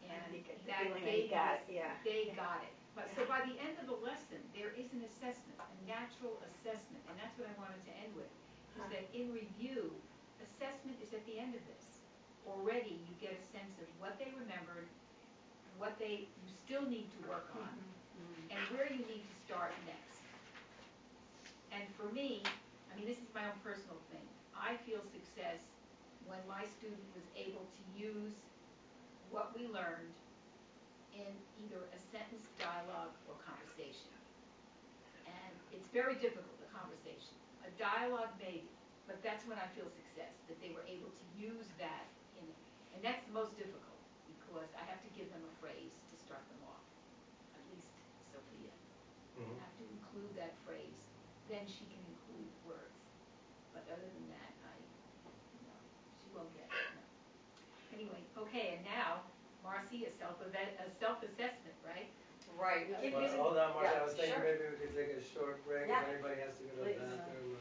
and I get the that feeling gave they got you- it, yeah. They got it. But so by the end of the lesson, there is an assessment, a natural assessment, and that's what I wanted to end with. Is that in review, assessment is at the end of this. Already, you get a sense of what they remembered, what you still need to work on, and where you need to start next. And for me, I mean, this is my own personal thing. I feel success when my student was able to use what we learned in either a sentence, dialogue, or conversation. And it's very difficult, the conversation. A dialogue maybe, but that's when I feel success, that they were able to use that in it. And that's the most difficult, because I have to give them a phrase to start them off, at least Sophia. I have to include that phrase, then she can include words. But other than that, she won't get it, no. Anyway, okay, and now, Marcy, a self-assessment, right? Right, we keep Well, using. hold on, Mark, Yeah, I was thinking sure. maybe we could take a short break, Yeah. if anybody has to go to the Please. bathroom,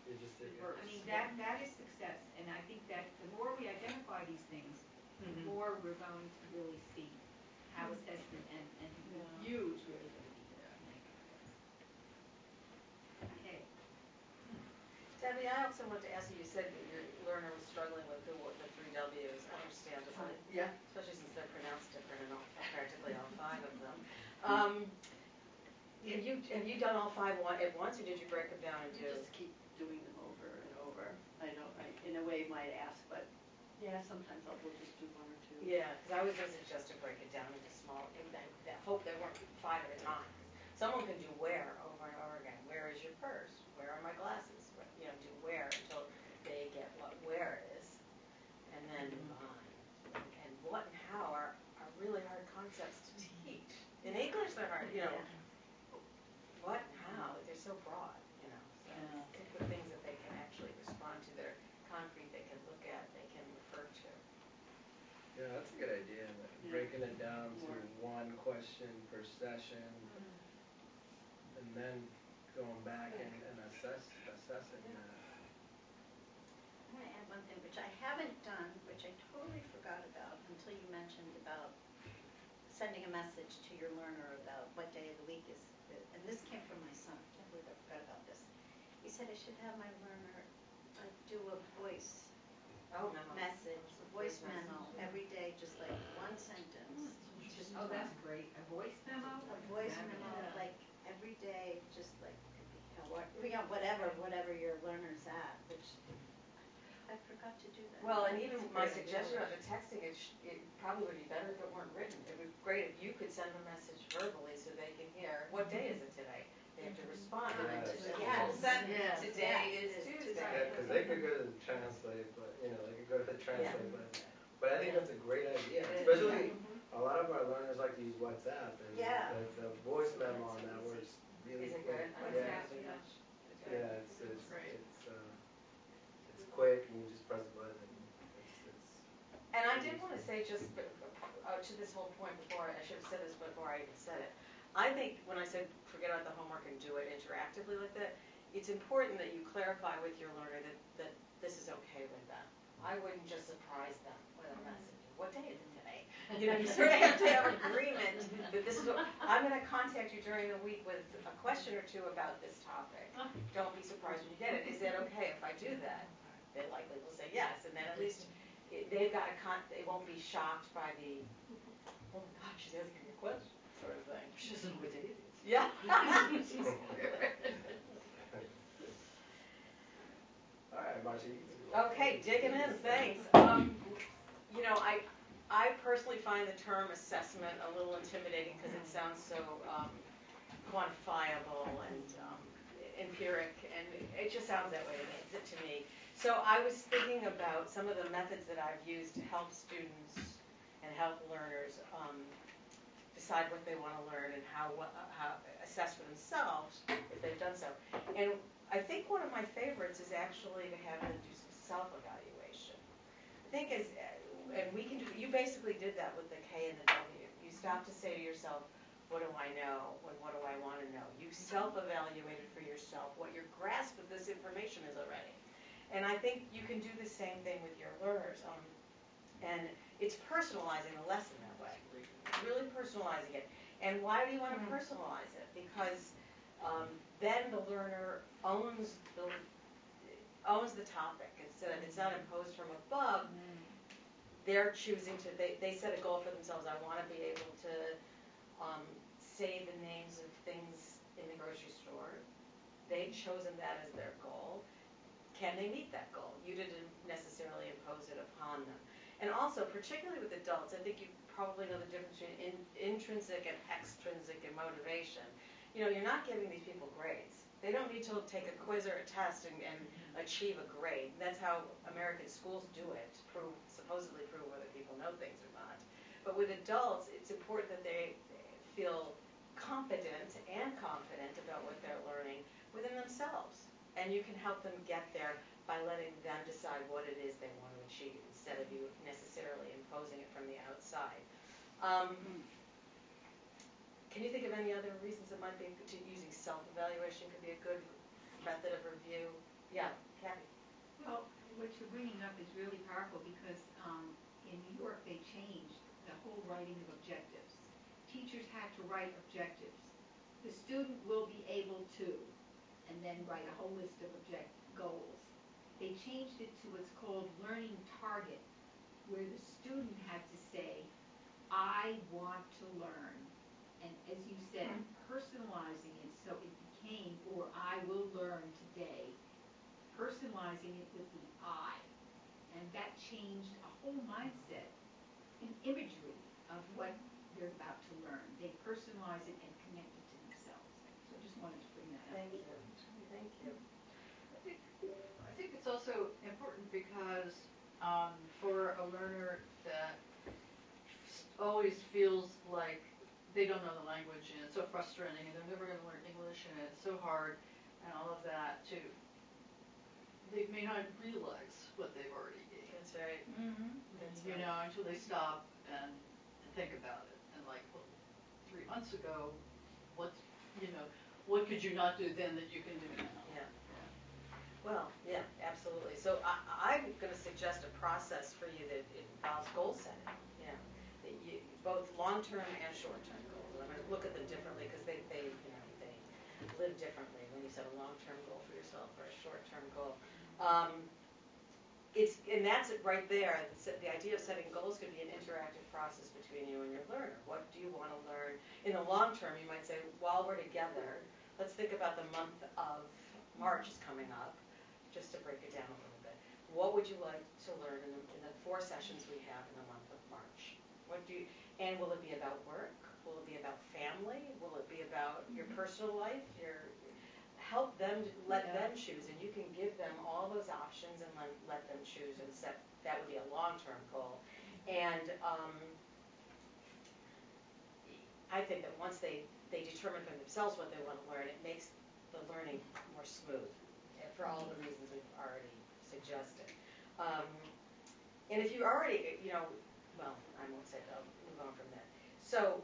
you just take it. I mean, that is success, and I think that the more we identify these things, the more we're going to really see how assessment and review is really going to be connected. Okay. Debbie, I also want to ask you, you said that your learner was struggling with the 3 Ws, understandably. Yeah. Especially since they're pronounced different in practically all 5 of them. Have you done all 5 at once, or did you break them down You into? just keep doing them over and over. I know, in a way might ask, but yeah, sometimes we'll just do 1 or 2. Yeah, because I was going to suggest to break it down into small, I hope they weren't 5 at a time. Someone can do where over and over again. Where is your purse? Where are my glasses? Do where until they get what where is, and then move on. And what and how are really hard concepts to teach. In English, they're hard, What and how, they're so broad, So think of things that they can actually respond to, that are concrete, they can look at, they can refer to. Yeah, that's a good idea, breaking it down to 1 question per session, and then going back and assessing that. I'm gonna add one thing, which I haven't done, which I totally forgot about until you mentioned about sending a message to your learner about what day of the week is, and this came from my son, I can't believe I forgot about this. He said I should have my learner do a voice message, a voice memo every day, just like 1 sentence. Just Oh, that's great. A voice memo? a voice memo, like every day, just like whatever your learner's at, which I forgot to do that. Well, and even my suggestion of the texting, it probably would be better if it weren't written. It would be great if you could send a message verbally so they can hear, what day is it today? They have to respond. Yes. Sentence, today is Tuesday. Yeah, because they could go to the translate, but, they could go to the translate, but I think that's a great idea, especially, a lot of our learners like to use WhatsApp, and Yeah. the voice memo on that works really Is it quick. good? Yeah, Yeah. it's great. it's quick, and you just press a button, it's. And I did want to say just to this whole point before, I should have said this before I even said it. I think when I said forget about the homework and do it interactively like that, it's important that you clarify with your learner that this is okay with them. I wouldn't just surprise them with a message. What day is it today? You know, you sort of have to have agreement that this is what, I'm going to contact you during the week with a question or two about this topic. Don't be surprised when you get it. Is that okay if I do that? They likely will say yes, and then at least they've got they won't be shocked by the, oh my God, she's asking me a question sort of thing. She doesn't know what day it is. Yeah. All right, Marcy. Okay, digging in, thanks. You know, I personally find the term assessment a little intimidating because it sounds so quantifiable and empiric, and it just sounds that way to me. So I was thinking about some of the methods that I've used to help students and help learners decide what they want to learn and how assess for themselves if they've done so. And I think one of my favorites is actually to have them do some self-evaluation. I think and we can do, you basically did that with the K and the W. You stopped to say to yourself, what do I know? What do I want to know? You self-evaluated for yourself what your grasp of this information is already. And I think you can do the same thing with your learners. And it's personalizing the lesson that way. Really personalizing it. And why do you want to personalize it? Because then the learner owns the topic. Instead of it's not imposed from above, they're choosing to, they set a goal for themselves. I want to be able to say the names of things in the grocery store. They've chosen that as their goal. Can they meet that goal? You didn't necessarily impose it upon them. And also, particularly with adults, I think you probably know the difference between intrinsic and extrinsic motivation. You know, you're not giving these people grades. They don't need to take a quiz or a test and achieve a grade. That's how American schools do it, supposedly prove whether people know things or not. But with adults, it's important that they feel competent and confident about what they're learning within themselves. And you can help them get there by letting them decide what it is they want to achieve instead of you necessarily imposing it from the outside. Can you think of any other reasons it might be using self-evaluation could be a good method of review? Yeah, Kathy. Well, what you're bringing up is really powerful because in New York they changed the whole writing of objectives. Teachers had to write objectives. The student will be able to, and then write a whole list of goals. They changed it to what's called learning target, where the student had to say, I want to learn. And as you said, personalizing it so it became, or I will learn today, personalizing it with the I. And that changed a whole mindset and imagery of what they're about to learn. They personalize it and connect it to themselves. So I just wanted to bring that up. Thank you. Thank you. I think it's also important because for a learner that always feels like they don't know the language and it's so frustrating and they're never going to learn English and it's so hard and all of that too, they may not realize what they've already gained. That's right. That's you know, until they stop and think about it. And like, well, 3 months ago, what could you not do then that you can do now? Yeah. Well, yeah, absolutely. So I'm going to suggest a process for you that involves goal setting. Yeah, that you, both long-term and short-term goals. And I'm going to look at them differently because they live differently when you set a long-term goal for yourself or a short-term goal. And that's it right there. The idea of setting goals could be an interactive process between you and your learner. What do you want to learn? In the long term, you might say, while we're together, let's think about the month of March is coming up, just to break it down a little bit. What would you like to learn in the 4 sessions we have in the month of March? And will it be about work? Will it be about family? Will it be about your personal life? Help them, let them choose, and you can give them all those options and let them choose and set, that would be a long-term goal. And I think that once they determine for themselves what they want to learn, it makes the learning more smooth for all the reasons we've already suggested. And if you already, well, I won't say that, I'll move on from that. So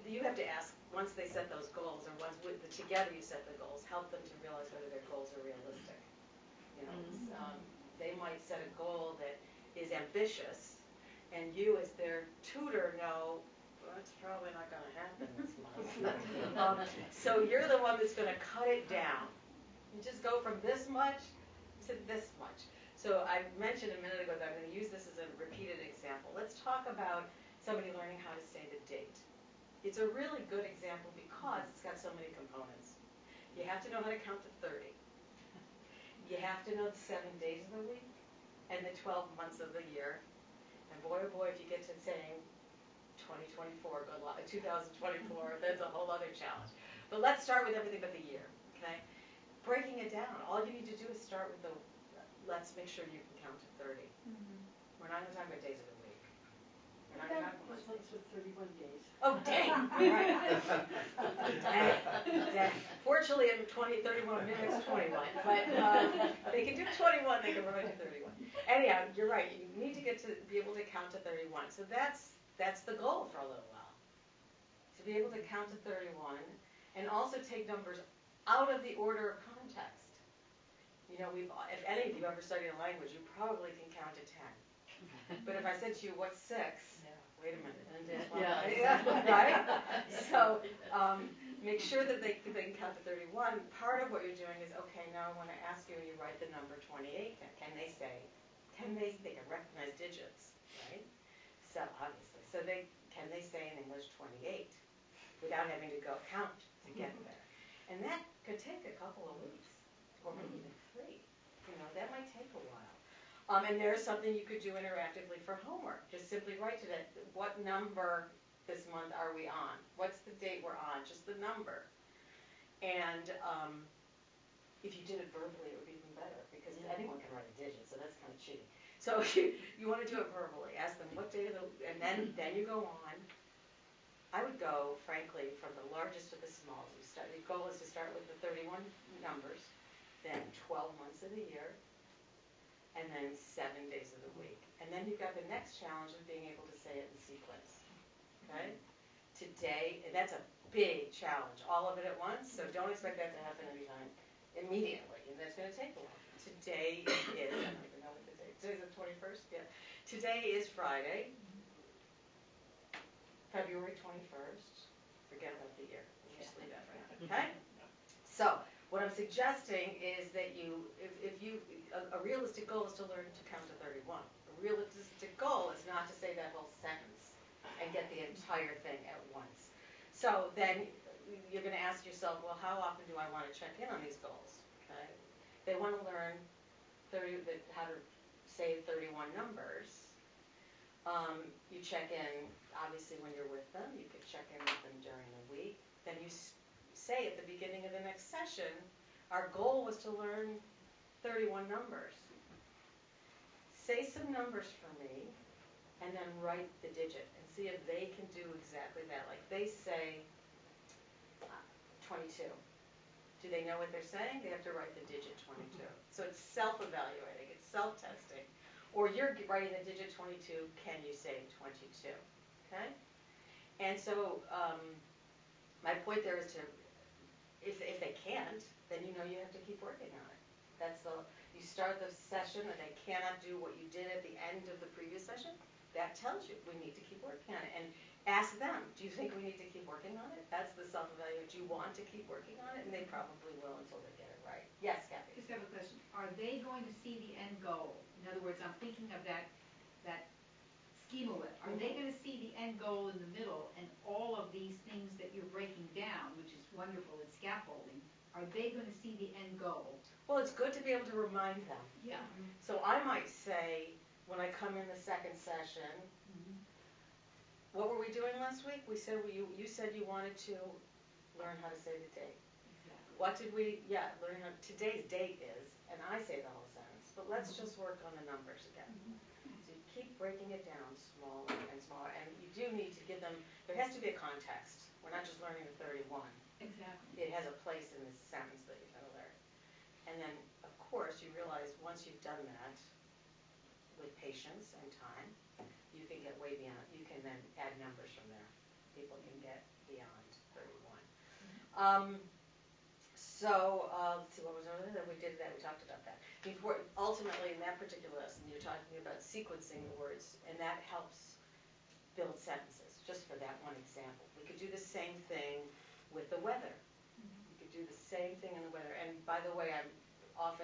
you have to ask, once once they set those goals, or once together you set the goals, help them to realize whether their goals are realistic. You know, they might set a goal that is ambitious, and you as their tutor know, well, that's probably not going to happen this month. So you're the one that's going to cut it down. You just go from this much to this much. So I mentioned a minute ago that I'm going to use this as a repeated example. Let's talk about somebody learning how to say the date. It's a really good example because it's got so many components. You have to know how to count to 30. You have to know the 7 days of the week and the 12 months of the year. And boy, oh boy, if you get to saying 2024, good luck. 2024, that's a whole other challenge. But let's start with everything but the year, okay? Breaking it down, all you need to do is start with let's make sure you can count to 30. We're not going to talk about days of the week. We're not going to talk about Let's with 31 days. Oh, dang. Dang. Fortunately, in 31 minutes, 21. But they can do 21, they can really do 31. Anyhow, you're right. You need to be able to count to 31. So that's the goal for a little while. To be able to count to 31 and also take numbers out of the order of context. You know, if any of you ever studied a language, you probably can count to 10. But if I said to you, what's 6? Wait a minute. Right? So make sure that they can count to 31. Part of what you're doing is, okay, now I want to ask you when you write the number 28, can they can recognize digits, right? So obviously, can they say in English 28 without having to go count to get there? And that could take a couple of weeks, or maybe even 3. You know, that might take a while. And there's something you could do interactively for homework. Just simply write to that, what number this month are we on? What's the date we're on? Just the number. And if you did it verbally, it would be even better, because anyone can write a digit, so that's kind of cheating. So you want to do it verbally. Ask them what date of the, and then you go on. I would go, frankly, from the largest to the smallest. The goal is to start with the 31 numbers, then 12 months of the year, and then 7 days of the week. And then you've got the next challenge of being able to say it in sequence. Okay? Today, and that's a big challenge, all of it at once, so don't expect that to happen anytime immediately, and that's going to take a while. Today is, I don't even know what the date, today's the 21st? Yeah. Today is Friday, February 21st. Forget about the year. We'll just leave that for now. Okay? So, what I'm suggesting is that a realistic goal is to learn to count to 31. A realistic goal is not to say that whole sentence and get the entire thing at once. So then you're going to ask yourself, well, how often do I want to check in on these goals? Okay? They want to learn how to say 31 numbers. You check in, obviously, when you're with them. You could check in with them during the week. Then you say at the beginning of the next session, our goal was to learn 31 numbers. Say some numbers for me, and then write the digit, and see if they can do exactly that. Like they say 22. Do they know what they're saying? They have to write the digit 22. So it's self-evaluating. It's self-testing. Or you're writing the digit 22, can you say 22? Okay? And so my point there is to, if they can't, then you know you have to keep working on it. You start the session and they cannot do what you did at the end of the previous session, that tells you we need to keep working on it. And ask them, do you think we need to keep working on it? That's the self-evaluation. Do you want to keep working on it? And they probably will until they get it right. Yes, Kathy? Just have a question. Are they going to see the end goal? In other words, I'm thinking of that schema with. Are they going to see the end goal in the middle and all of these things that you're breaking down, which is wonderful, it's scaffolding, are they going to see the end goal? Well, it's good to be able to remind them. Yeah. So I might say, when I come in the second session, what were we doing last week? We said you said you wanted to learn how to say the date. Exactly. What did we, learn how, today's date is, and I say the whole sentence, but let's just work on the numbers again. So you keep breaking it down smaller and smaller, and you do need to give them, there has to be a context. We're not just learning the 31. Exactly. It has a place in this sentence that you're going to learn. And then, of course, you realize once you've done that, with patience and time, you can get way beyond. You can then add numbers from there. People can get beyond 31. Let's see, what was over there? We did that, we talked about that. Ultimately, in that particular lesson, you're talking about sequencing the words, and that helps build sentences, just for that one example. We could do the same thing with the weather. We could do the same thing in the weather. And by the way, I'll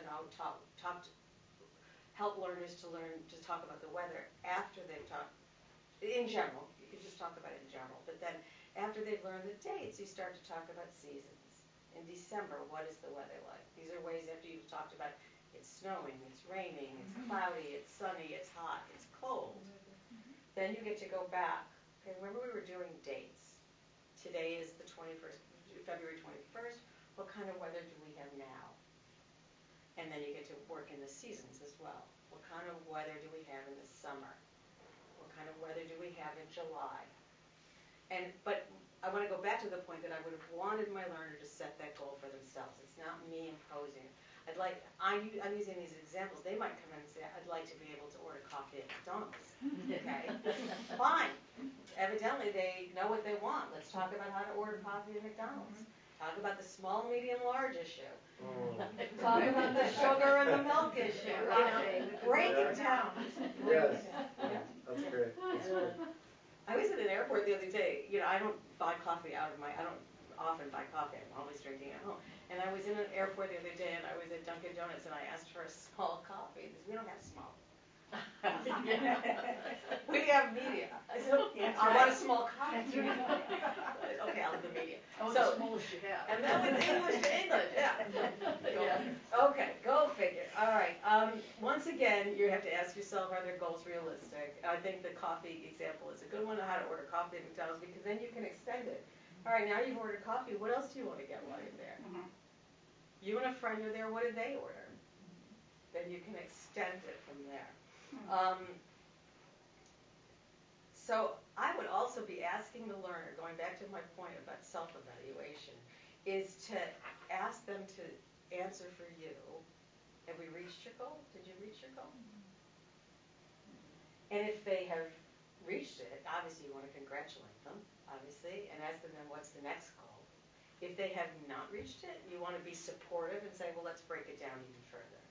help learners to learn to talk about the weather after they've talked, in general, you can just talk about it in general, but then after they've learned the dates, you start to talk about seasons. In December, what is the weather like? These are ways after you've talked about it's snowing, it's raining, it's cloudy, it's sunny, it's hot, it's cold. Then you get to go back. Okay, remember we were doing dates. Today is the 21st, February 21st. What kind of weather do we have now? And then you get to work in the seasons as well. What kind of weather do we have in the summer? What kind of weather do we have in July? But I want to go back to the point that I would have wanted my learner to set that goal for themselves. It's not me imposing it. I'm using these examples. They might come in and say, I'd like to be able to order coffee at McDonald's. Okay, fine. Evidently, they know what they want. Let's talk about how to order coffee at McDonald's. Talk about the small, medium, large issue. Talk about the sugar and the milk issue. Break it down. Yes, that's great. That's great. I was at an airport the other day. I don't buy coffee I don't often buy coffee. I'm always drinking at home. And I was in an airport the other day, and I was at Dunkin' Donuts, and I asked for a small coffee. Because we don't have small. We have medium. I said, I want a small coffee. Okay, I'll have the medium. The smallest you have. And that was English to English, yeah. Okay, go figure. All right. Once again, you have to ask yourself, are their goals realistic? I think the coffee example is a good one on how to order coffee at McDonald's, because then you can extend it. All right, now you've ordered coffee. What else do you want to get while you're there? You and a friend are there. What did they order? Then you can extend it from there. So I would also be asking the learner, going back to my point about self-evaluation, is to ask them to answer for you. Have we reached your goal? Did you reach your goal? And if they have reached it, obviously you want to congratulate them, obviously, and ask them then what's the next goal. If they have not reached it, you want to be supportive and say, well, let's break it down even further.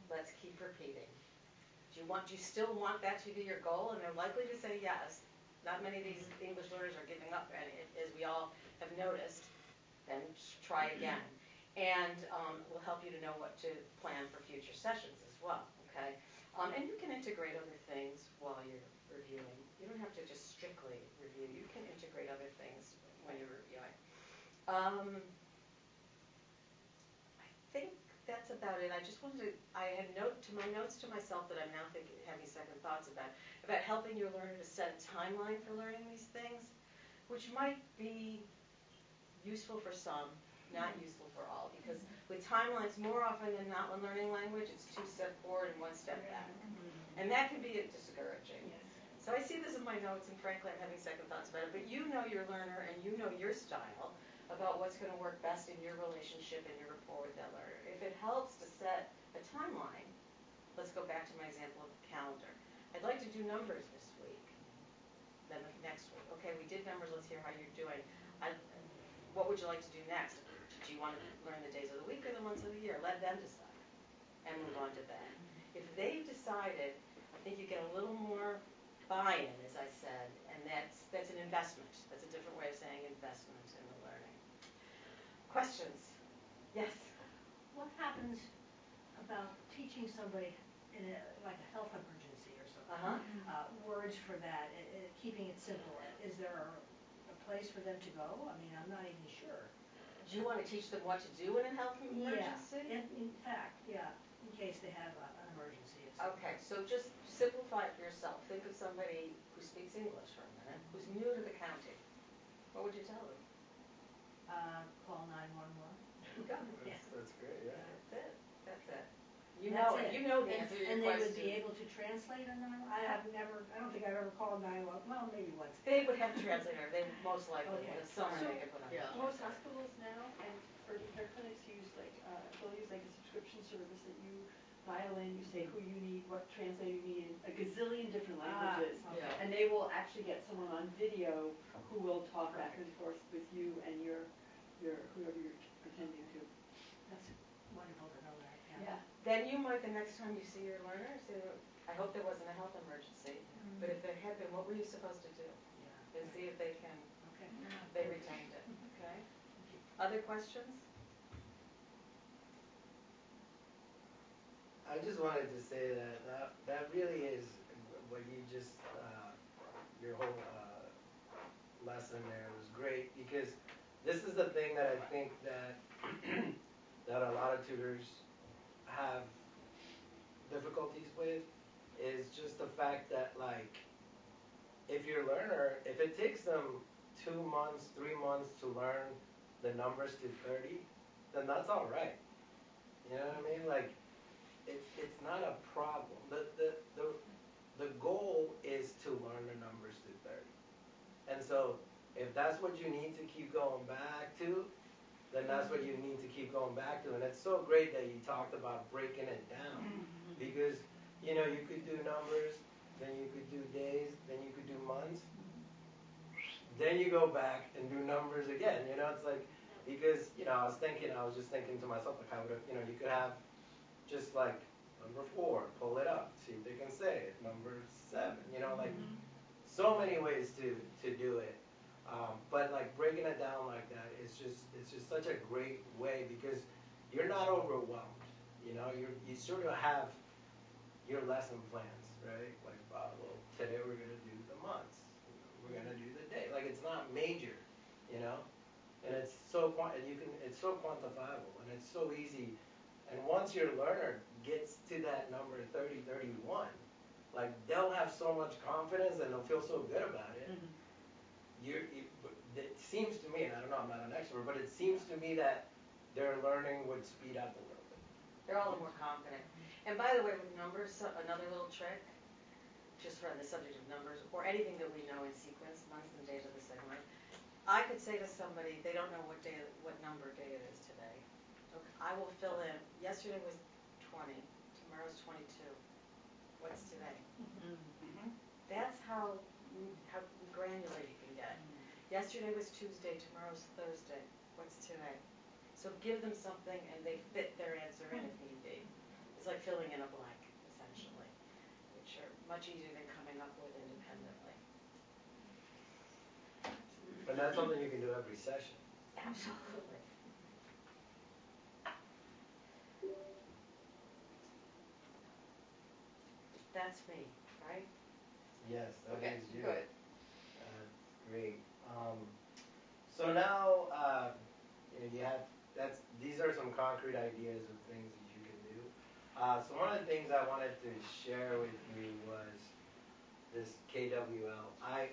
Let's keep repeating. Do you still want that to be your goal? And they're likely to say yes. Not many of these English learners are giving up, and as we all have noticed, then try again. And we'll help you to know what to plan for future sessions as well, okay? And you can integrate other things while you're reviewing. You don't have to just strictly review. You can integrate other things when you're reviewing. I think that's about it. I just wanted to, I had my notes to myself that I'm now having second thoughts about helping your learner to set a timeline for learning these things, which might be useful for some, not useful for all, because with timelines, more often than not when learning language, it's 2 steps forward and 1 step back. And that can be discouraging. So I see this in my notes, and frankly, I'm having second thoughts about it, but you know your learner and you know your style about what's going to work best in your relationship and your rapport with that learner. If it helps to set a timeline, let's go back to my example of the calendar. I'd like to do numbers this week, then next week. Okay, we did numbers, let's hear how you're doing. What would you like to do next? Do you want to learn the days of the week or the months of the year? Let them decide and move on to that. If they've decided, I think you get a little more buy-in, as I said, and that's an investment. That's a different way of saying investment in the learning. Questions? Yes? What happens about teaching somebody in like a health emergency or something? Words for that, keeping it simple. Is there a place for them to go? I mean, I'm not even sure. Do you want to teach them what to do in a health emergency? Yeah, in fact, yeah, in case they have an emergency. Okay, so just simplify it for yourself. Think of somebody who speaks English for a minute, who's new to the county. What would you tell them? Call 911. That's great, yeah. That's it. You know the answer to your question. And they would be able to translate or not? I don't think I've ever called 911, well, maybe once. They would have a translator, they most likely would. Someone they could put on. Most hospitals now, and for their clinics, they'll use like a subscription service that you dial in, you say who you need, what translator you need in a gazillion different languages. Yeah. And they will actually get someone on video who will talk back and forth with you and your and next time you see your learner, say, I hope there wasn't a health emergency, but if there had been, what were you supposed to do? And see if they can, Okay. they retained it, okay? Other questions? I just wanted to say that really is what you just, your whole lesson there was great, because this is the thing that I think that that a lot of tutors have difficulties with, is just the fact that, like, if your learner, if it takes them 2 months, 3 months to learn the numbers to 30, then that's all right. You know what I mean? Like, it's not a problem. The goal is to learn the numbers to 30. And so if that's what you need to keep going back to, then that's what you need to keep going back to. And it's so great that you talked about breaking it down, because, you know, you could do numbers, then you could do days, then you could do months, then you go back and do numbers again. You know, it's like, because, you know, I was just thinking to myself, like, how would have, you know, you could have just like number 4, pull it up, see if they can say it, number 7, you know, like, so many ways to do it. But like breaking it down like that is just, it's just such a great way, because you're not overwhelmed. You know, you sort of have your lesson plans, right? Like, well, today we're going to do the months, we're going to do the day. Like, it's not major, you know, and it's so it's so quantifiable, and it's so easy. And once your learner gets to that number 30, 31, like, they'll have so much confidence and they'll feel so good about it. It seems to me, and I don't know, I'm not an expert, but it seems to me that their learning would speed up a little bit. They're all more confident. And by the way, with numbers, another little trick, just for the subject of numbers, or anything that we know in sequence, months and days of the same month, I could say to somebody, they don't know what number day it is today. Okay, I will fill in, yesterday was 20, tomorrow's 22. What's today? That's how granular you can get. Yesterday was Tuesday, tomorrow's Thursday. What's today? So give them something and they fit their answer in if need be. It's like filling in a blank, essentially, which are much easier than coming up with independently. But that's something you can do every session. Absolutely. That's me, right? Yes, that Okay, is you. good. Great. So now, you have, these are some concrete ideas of things that you can do. So one of the things I wanted to share with you was this KWL. I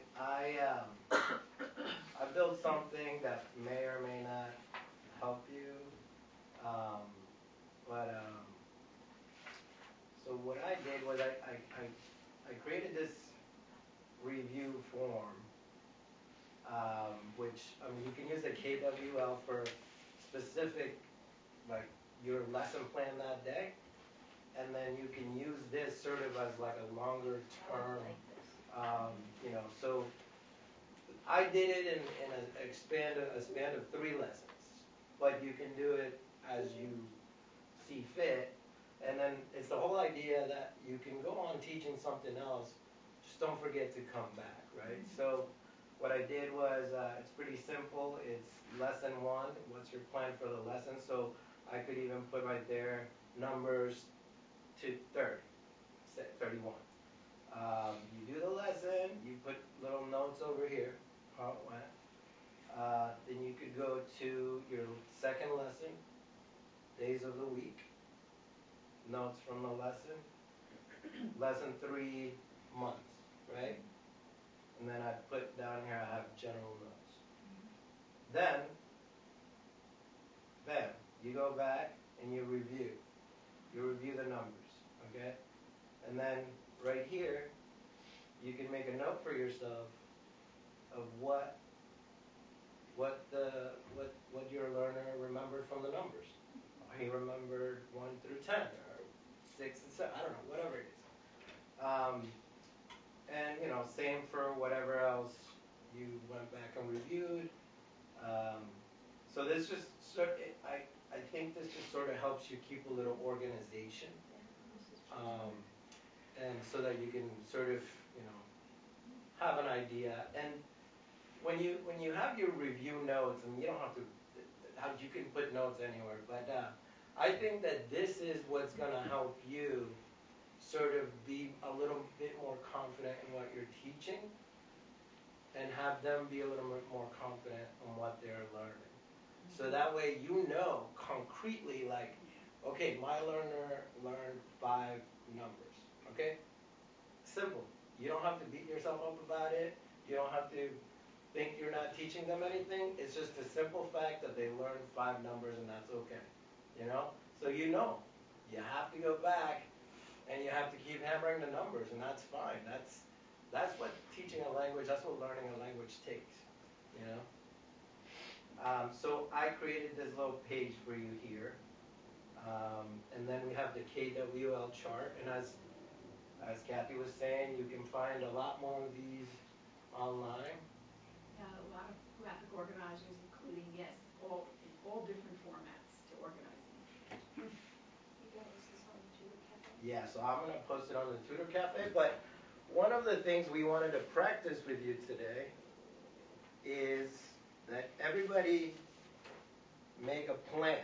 built something that may or may not help you, so what I did was I created this review form, which, I mean, you can use the KWL for specific, like, your lesson plan that day, and then you can use this sort of as like a longer term, you know, so I did it in a span of 3 lessons, but you can do it as you see fit. And then it's the whole idea that you can go on teaching something else, just don't forget to come back, right? So what I did was, it's pretty simple. It's lesson 1, what's your plan for the lesson? So I could even put right there, numbers to 30, say 31. You do the lesson, you put little notes over here, how it went. Then you could go to your second lesson, days of the week, notes from the lesson, lesson 3, months, right? And then I put down here, I have general notes. Then, you go back and you review. You review the numbers, okay? And then right here, you can make a note for yourself of what your learner remembered from the numbers. He remembered 1 through 10, or 6 and 7, I don't know, whatever it is. And, you know, same for whatever else you went back and reviewed. So this just, I think this just sort of helps you keep a little organization and so that you can sort of, you know, have an idea. And when you have your review notes, and you don't have to, you can put notes anywhere, but I think that this is what's going to help you sort of be a little bit more confident in what you're teaching, and have them be a little bit more confident in what they're learning. So that way you know concretely, like, okay, my learner learned 5 numbers, okay? Simple. You don't have to beat yourself up about it. You don't have to think you're not teaching them anything. It's just a simple fact that they learned 5 numbers, and that's okay, you know? So you know, you have to go back and you have to keep hammering the numbers, and that's fine. That's what teaching a language, that's what learning a language takes, you know? So I created this little page for you here. And then we have the KWL chart, and as Kathy was saying, you can find a lot more of these online. A lot of graphic organizers, including, yes, in all different formats to organize them. You guys, this is on the Tutor Cafe? Yeah, so I'm going to post it on the Tutor Cafe, but one of the things we wanted to practice with you today is that everybody make a plan.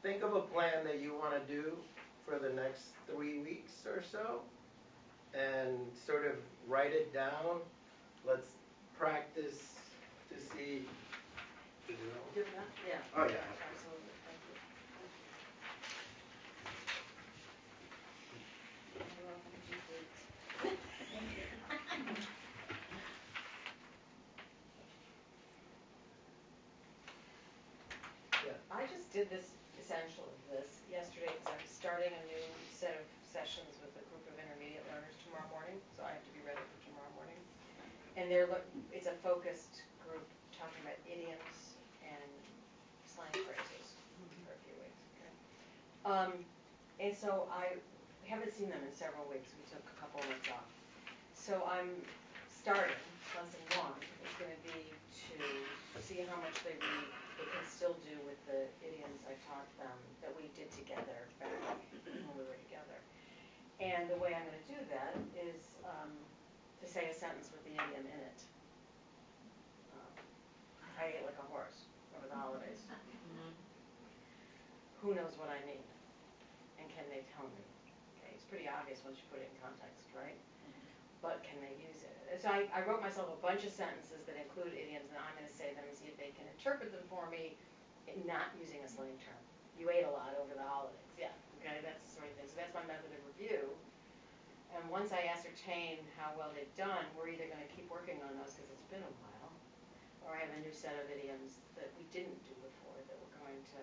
Think of a plan that you want to do for the next 3 weeks or so, and sort of write it down. Let's practice to see. Give that? Yeah. Oh, yeah. Absolutely. Thank you. You're welcome to G Foods. I just did this essential of this yesterday because I'm starting a new set of sessions with a group of intermediate learners tomorrow morning, so I have to be ready for tomorrow morning. And it's a focused group talking about idioms and slang phrases for a few weeks. Okay? And so I haven't seen them in several weeks. We took a couple of weeks off. So I'm starting, lesson 1 is going to be to see how much they can still do with the idioms I taught them that we did together back when we were together. And the way I'm going to do that is to say a sentence with the idiom in it. I ate like a horse over the holidays. Who knows what I mean? And can they tell me? Okay, it's pretty obvious once you put it in context, right? But can they use it? So I wrote myself a bunch of sentences that include idioms, and I'm going to say them and see if they can interpret them for me, not using a slang term. You ate a lot over the holidays. Yeah, okay, that's the sort of thing. So that's my method of review. And once I ascertain how well they've done, we're either going to keep working on those because it's been a while, or I have a new set of idioms that we didn't do before that we're going to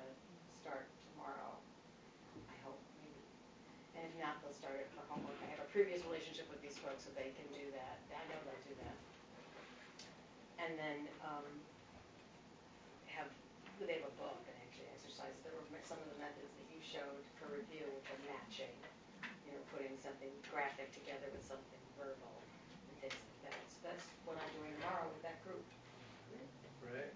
start tomorrow. I hope, maybe. And if not, they'll start it for homework. I have a previous relationship with these folks so they can do that. I know they'll do that. And then they have a book and actually exercises. There were some of the methods that you showed for review, which are matching, putting something graphic together with something verbal and things like that. So that's what I'm doing tomorrow with that group. Right.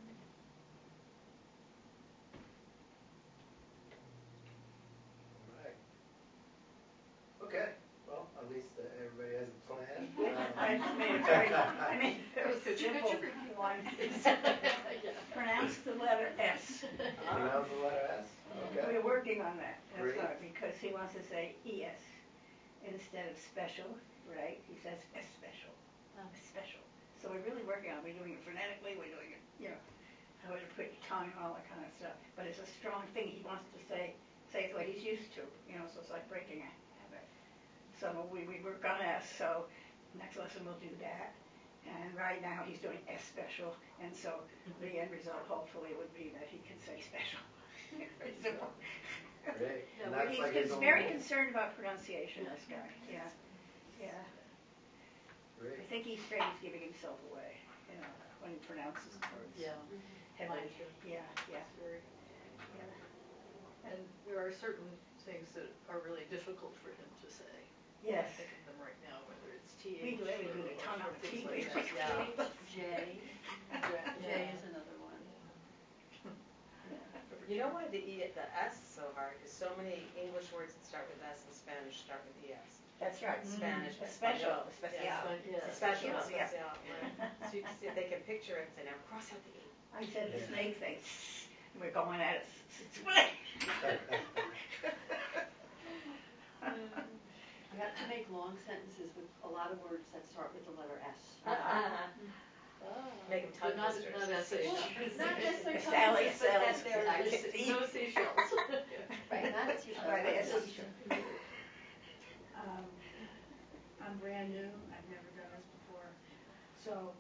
All right. Okay. Well, at least everybody has a plan. I made a very simple one. Pronounce the letter S. Pronounce the letter S? Okay. We're working on that. That's Great. hard because he wants to say ES instead of special, right? He says special. Special. So we're really working on it. We're doing it phonetically. We're doing it, how to put your tongue and all that kind of stuff. But it's a strong thing. He wants to say it what he's used to, so it's like breaking a habit. So we work on S. So next lesson we'll do that. And right now he's doing S special. And so the end result hopefully would be that he can say special. Very simple. Great. Yeah, And that's like he's his own very rule. concerned about pronunciation, this guy. Yeah. Yeah. Great. I think he's afraid he's giving himself away, when he pronounces words. Yeah. Heavily. Mine too. Yeah, yeah. Very. Yeah. And there are certain things that are really difficult for him to say. Yes. I'm thinking of them right now, whether it's TH We do or the tongue on the things T. like that. Yeah. J. J is another one. You know why the S is so hard? Because so many English words that start with S and Spanish start with ES. That's right. Spanish, Special, yeah. especial. Special, Yeah. especial, right. So you can see if they can picture it and say, now cross out the E. I said the snake thing, we're going at it. You have to make long sentences with a lot of words that start with the letter S. Make them tongue Not twisters. essays. Not necessarily Sally tongue twisters, but that sells they're I no seashells. Right, not as you Right, it's it's- just- I'm brand new, I've never done this before. So,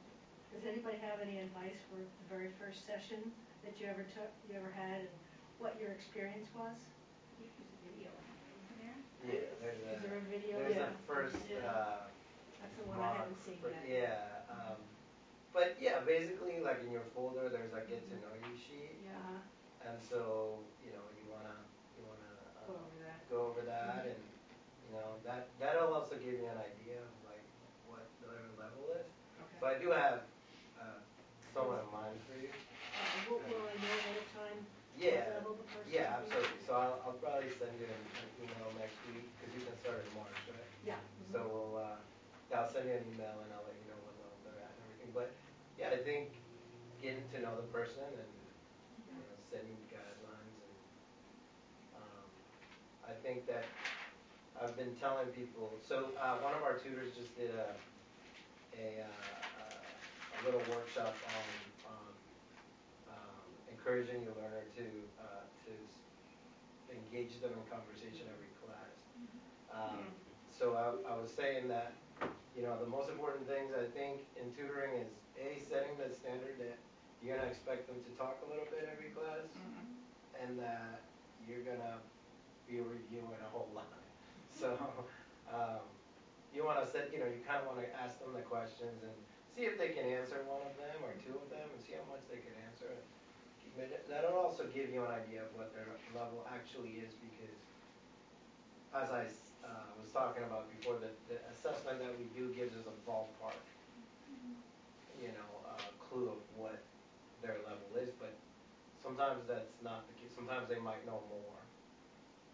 does anybody have any advice for the very first session that you ever took, you ever had, and what your experience was? There's a video, isn't there? Yeah, Is there a video? there's Yeah. a first, That's the one I haven't seen yet. yeah, but yeah, basically, like in your folder, there's a get to know you sheet, Uh-huh. and so, you wanna, Go over that. go over that, and, that'll also give you an idea of like what their level is. Okay. So I do have, somewhat of mine for you. Will I know ahead of time Yeah, what level the person yeah, will be? absolutely, so I'll probably send you an email next week, because you can start in March, right? Yeah. So I'll send you an email and I'll let you know what level they're at and everything. But yeah, I think getting to know the person and setting guidelines and I think that I've been telling people. So one of our tutors just did a little workshop on encouraging your learner to engage them in conversation every class. So I was saying that, the most important things I think in tutoring is setting the standard that you're gonna expect them to talk a little bit every class, and that you're gonna be reviewing a whole lot. So you wanna you kind of wanna ask them the questions and see if they can answer one of them or two of them, and see how much they can answer. That'll also give you an idea of what their level actually is, because as I was talking about before, the assessment that we do gives us a ballpark, clue of what their level is, but sometimes that's not the case. Sometimes they might know more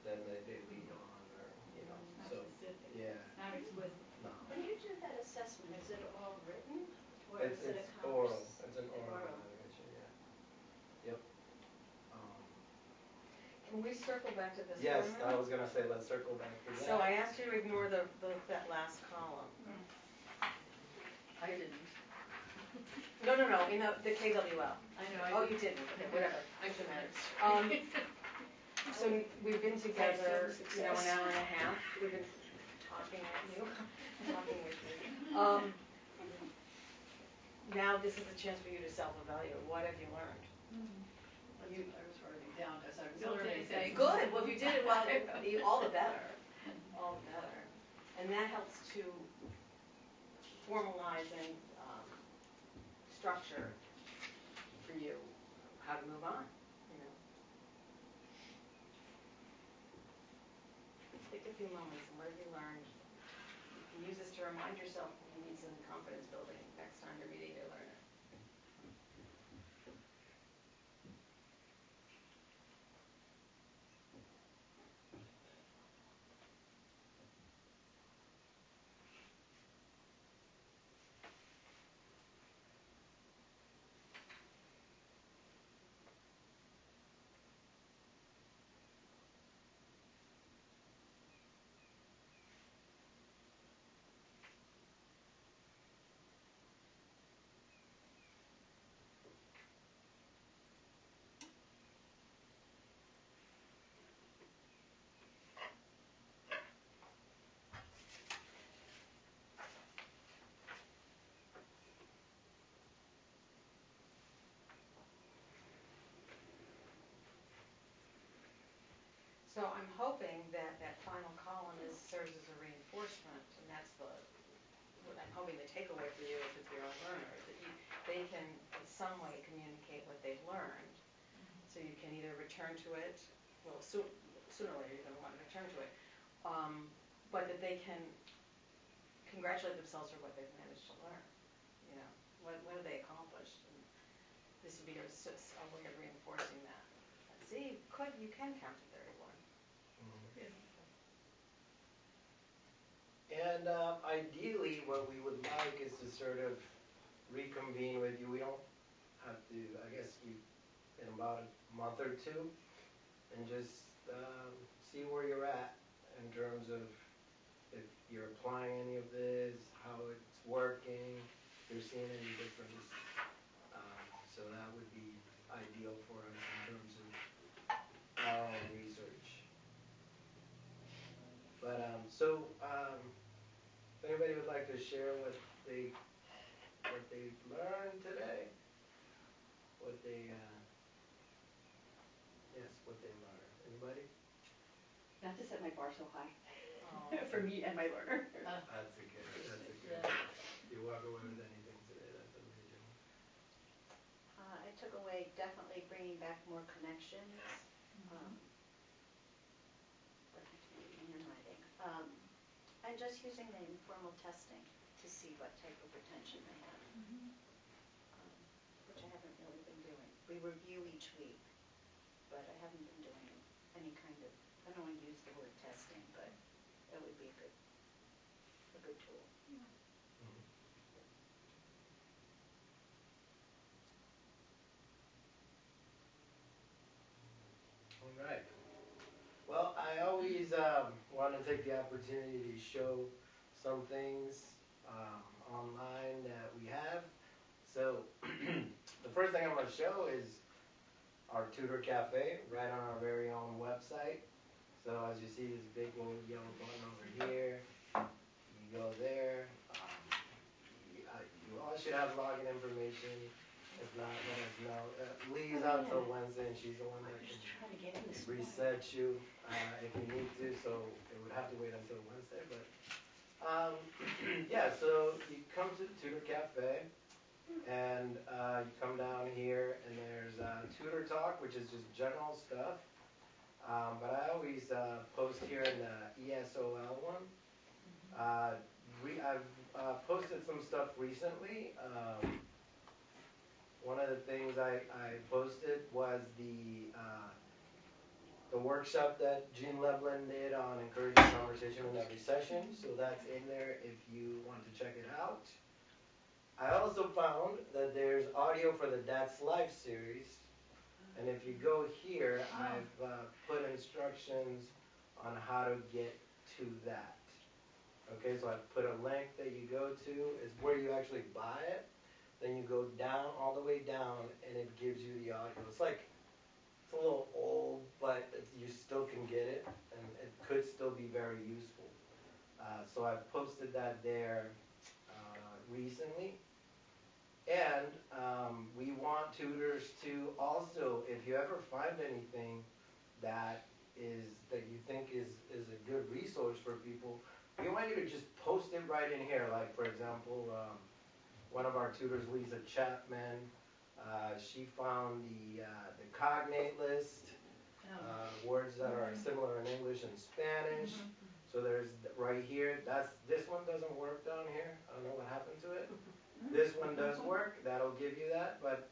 than they lead on, or, Not so, specific. yeah. Not explicit. No. When you do that assessment, is it all written, or It's is it a oral, convers? it's an oral Oral. evaluation, yeah. Yep. Can we circle back to this Yes, for a I minute? was gonna say, let's circle back to that. So I asked you to ignore that last column. I didn't. No, in the KWL. I know, I Oh, didn't. you didn't, okay, whatever. I should So we've been together, an hour and a half. We've been talking at you, talking with you. Now this is a chance for you to self-evaluate. What have you learned? I was writing down as I was Don't learning say anything. things. Good, well, if you did it well, all the better, all the better. And that helps to formalize and structure for you how to move on, Take a few moments and what have you learned? You can use this to remind yourself when you need some confidence building next time you're meeting your learner. So I'm hoping that that final column serves as a reinforcement, and that's what I'm hoping the takeaway for you is with your own learners, that they can in some way communicate what they've learned, so you can either return to it, well, sooner or later you're going to want to return to it, but that they can congratulate themselves for what they've managed to learn, what have they accomplished, and this would be a way of reinforcing that See, you can count to 31. And ideally, what we would like is to sort of reconvene with you. We don't have to, I guess, in about a month or two, and just see where you're at in terms of if you're applying any of this, how it's working, if you're seeing any difference. So that would be ideal for us in terms of our own research. But if anybody would like to share what they learned today, what they what they learned. Anybody? Not to set my bar so high, Oh. for me and my learner. That's a good. Yeah. You walk away with anything today, that's amazing. I took away definitely bringing back more connections, working to my handwriting, and just using the informal testing to see what type of retention they have, which I haven't really been doing. We review each week, but I haven't been doing any kind of, I don't want to use the word testing, but it would be a good tool. All right. Well, I always want to take the opportunity to show some things online that we have. So the first thing I'm going to show is our Tutor Cafe right on our very own website. So as you see this big old yellow button over here, you go there. You all should have login information. If not, let us know. Lee's out till Wednesday, and she's the one that can Trying to get in this reset you if you need to. So it would have to wait until Wednesday. But yeah, so you come to the Tutor Cafe, and you come down here, and there's Tutor Talk, which is just general stuff. But I always post here in the ESOL one. I've posted some stuff recently. One of the things I posted was the workshop that Jean Leblin did on encouraging conversation in every session. So that's in there if you want to check it out. I also found that there's audio for the That's Life series. And if you go here, I've put instructions on how to get to that. Okay, so I've put a link that you go to. It's where you actually buy it. Then you go down, all the way down, and it gives you the audio. It's a little old, but you still can get it, and it could still be very useful. So I've posted that there recently. And we want tutors to also, if you ever find anything that you think is a good resource for people, we want you to just post it right in here. Like, for example, one of our tutors, Lisa Chapman, she found the cognate list, words that are similar in English and Spanish. So there's right here, this one doesn't work down here. I don't know what happened to it. This one does work, that'll give you that, but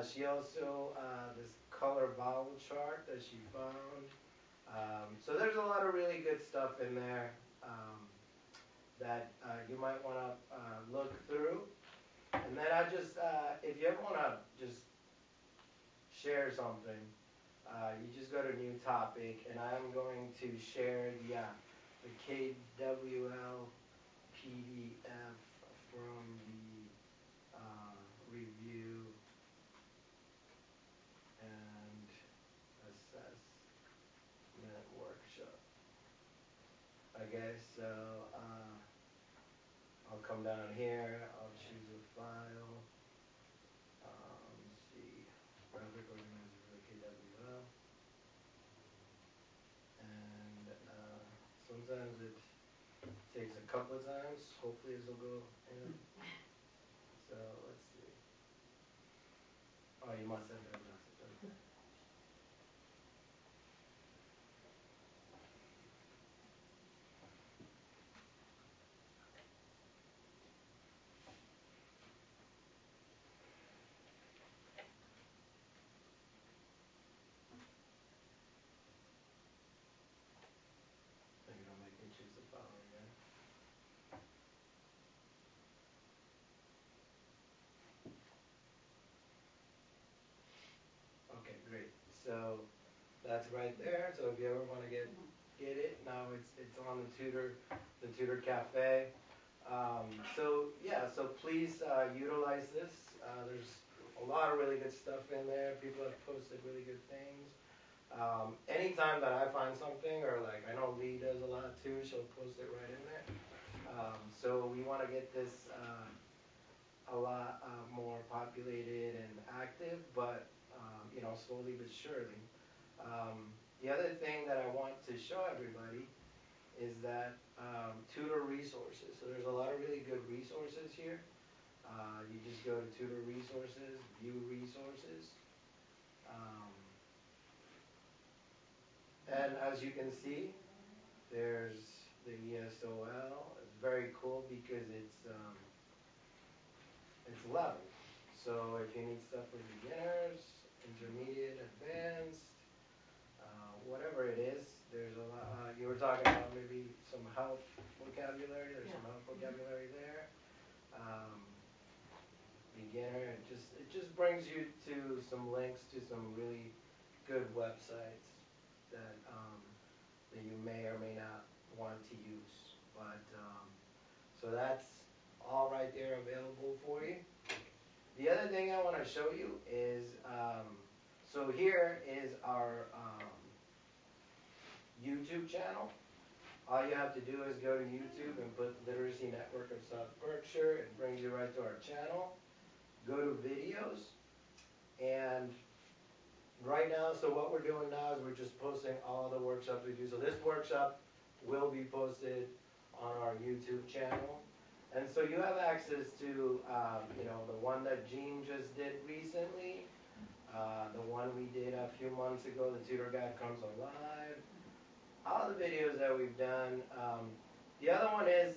she also, this color vowel chart that she found. So there's a lot of really good stuff in there that you might want to look through. And then if you ever want to just share something, you just go to new topic, and I'm going to share the KWL PDF from the review and assessment workshop. Okay, so I'll come down here, I'll choose a file, let's see, graphic organizer for the KWL, and sometimes it takes a couple of times, hopefully this will go in. So let's see. Oh, you must have that message. great. So that's right there. So if you ever want to get it, now it's on the Tutor Cafe. So yeah, so please utilize this. There's a lot of really good stuff in there. People have posted really good things. Anytime that I find something, or like I know Lee does a lot too, she'll post it right in there. So we want to get this a lot more populated and active, but you know, slowly but surely. The other thing that I want to show everybody is that tutor resources. So there's a lot of really good resources here. You just go to tutor resources, view resources. And as you can see, there's the ESOL. It's very cool because it's level. So if you need stuff for beginners, intermediate, advanced, whatever it is, there's a lot. You were talking about maybe some health vocabulary. There's some health vocabulary there. Beginner. It just brings you to some links to some really good websites that that you may or may not want to use. But so that's all right there available for you. The other thing I want to show you is so here is our YouTube channel. All you have to do is go to YouTube and put Literacy Network of South Berkshire. It brings you right to our channel. Go to videos, and right now, so what we're doing now is we're just posting all the workshops we do. So this workshop will be posted on our YouTube channel. And so you have access to, you know, the one that Jean just did recently, the one we did a few months ago, the Tutor Guide Comes Alive, all the videos that we've done. The other one is,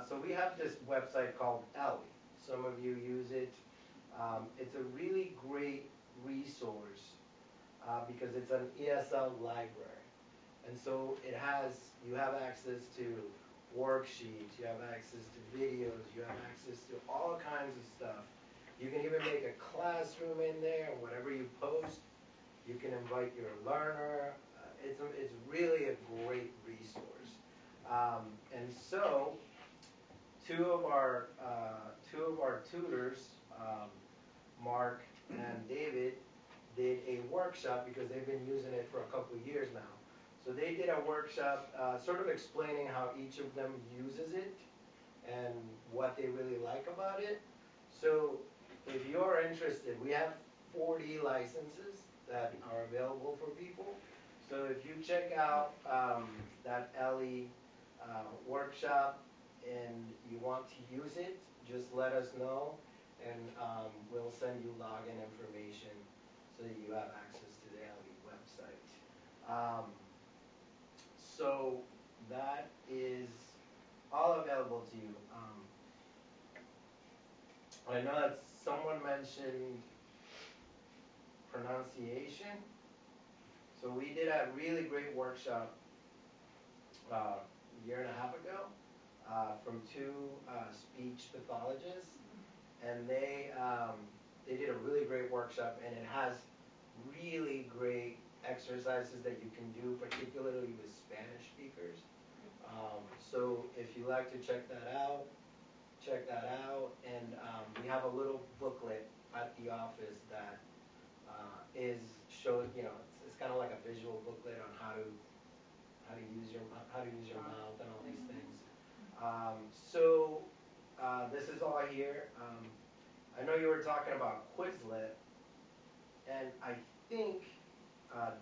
so we have this website called Ellie. Some of you use it. It's a really great resource because it's an ESL library. And so you have access to worksheets, you have access to videos, you have access to all kinds of stuff. You can even make a classroom in there, and whatever you post, you can invite your learner. It's really a great resource. And so, two of our tutors, Mark and David, did a workshop because they've been using it for a couple of years now. So they did a workshop sort of explaining how each of them uses it and what they really like about it. So if you're interested, we have 40 licenses that are available for people. So if you check out that LE workshop and you want to use it, just let us know, and we'll send you login information so that you have access to the LE website. So that is all available to you. I know that someone mentioned pronunciation. So we did a really great workshop a year and a half ago from two speech pathologists, and they did a really great workshop, and it has really great exercises that you can do, particularly with Spanish speakers. So if you like to check that out, and we have a little booklet at the office that you know, it's kind of like a visual booklet on how to use your mouth and all these things. So this is all here. I know you were talking about Quizlet, and I think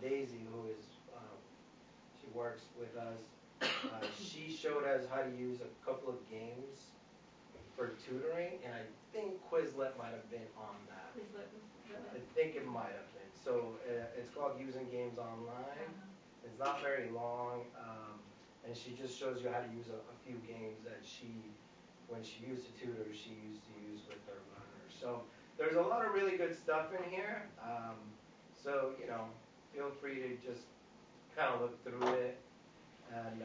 Daisy, who is she works with us, she showed us how to use a couple of games for tutoring, and I think Quizlet might have been on that. Quizlet was I think it might have been. So it's called Using Games Online. It's not very long, and she just shows you how to use a few games that when she used to tutor, she used to use with her learners. So there's a lot of really good stuff in here. So, you know, feel free to just kind of look through it. And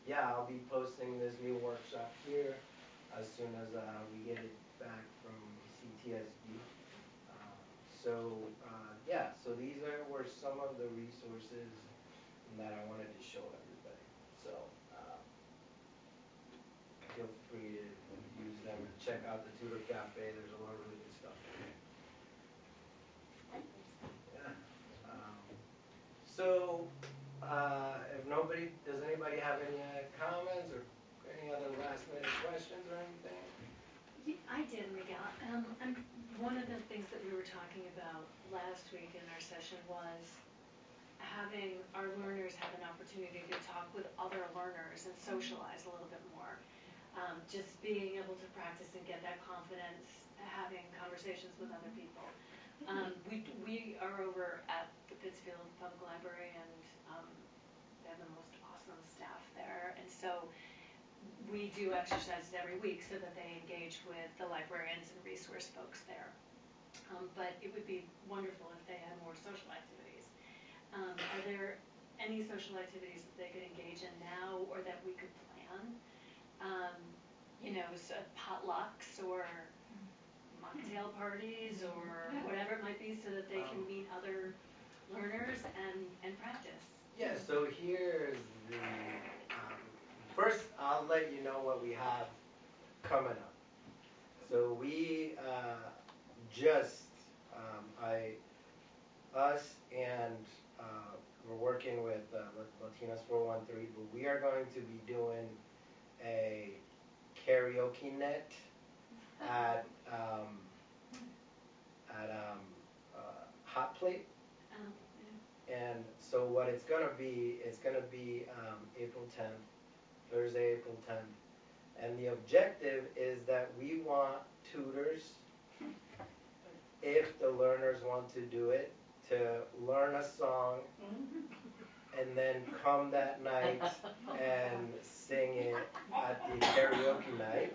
yeah, I'll be posting this new workshop here as soon as we get it back from CTSB. So yeah, some of the resources that I wanted to show everybody. So feel free to use them and check out the Tutor Cafe. There's a lot of really good stuff. Yeah. So, if nobody, does anybody have any comments or any other last minute questions or anything? I did, Miguel. One of the things that we were talking about last week in our session was having our learners have an opportunity to talk with other learners and socialize a little bit more. Just being able to practice and get that confidence, having conversations with other people. We are over at the Pittsfield Public Library, and they have the most awesome staff there, and so we do exercises every week so that they engage with the librarians and resource folks there. But it would be wonderful if they had more social activities. Are there any social activities that they could engage in now or that we could plan? So potlucks or mocktail parties or whatever it might be so that they can meet other learners and practice. Yeah, so here's the, first I'll let you know what we have coming up. So we us and we're working with Latinas 413, but we are going to be doing a karaoke net at Hot Plate. And so what it's going to be April 10th, Thursday, April 10th. And the objective is that we want tutors, if the learners want to do it, to learn a song and then come that night and sing it at the karaoke night.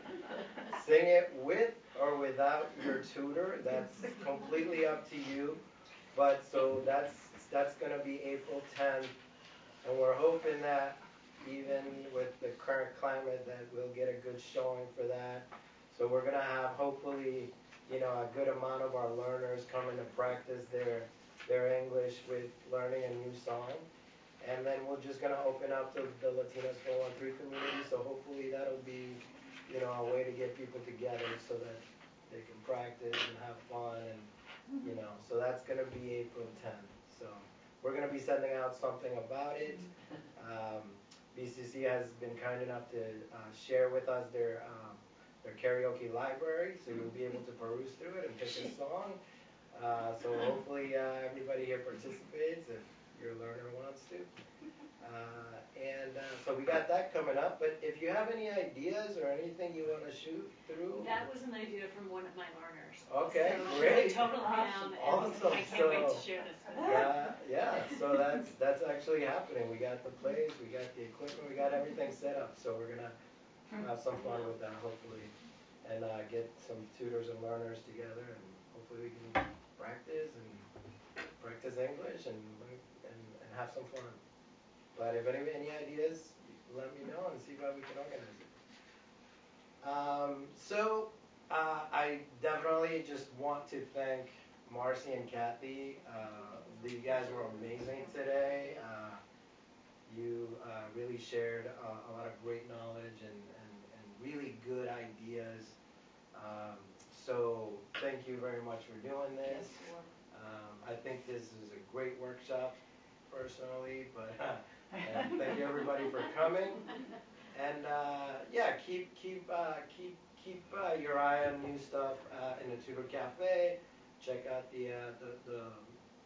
Sing it with or without your tutor, that's completely up to you. But so that's going to be April 10th, and we're hoping that even with the current climate that we'll get a good showing for that. So we're going to have hopefully, a good amount of our learners coming to practice their English with learning a new song. And then we're just going to open up to the Latinas 413 community, so hopefully that'll be, a way to get people together so that they can practice and have fun and so that's going to be April 10th. So we're going to be sending out something about it. BCC has been kind enough to share with us their karaoke library, so you'll be able to peruse through it and pick a song. So hopefully everybody here participates if your learner wants to. So we got that coming up, but if you have any ideas or anything you want to shoot through. That was an idea from one of my learners. Okay, so great. Totally down, and awesome. I can't wait to share this with you. So that's actually happening. We got the place, we got the equipment, we got everything set up. So we're gonna have some fun with that, hopefully, and get some tutors and learners together, and hopefully we can practice English and have some fun. But if any ideas, let me know and see how we can organize it. I definitely just want to thank Marcy and Kathy. You guys were amazing today. You really shared a lot of great knowledge and really good ideas. So thank you very much for doing this. I think this is a great workshop, personally, but thank you everybody for coming. And keep your eye on new stuff in the Tutor Cafe. Check out the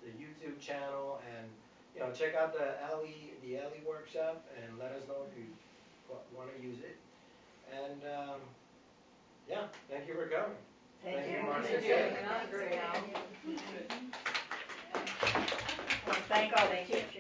YouTube channel, and check out the LE workshop, and let us know if you want to use it. And thank you for coming. Thank you, Marcy. Thank you. Thank all the teachers.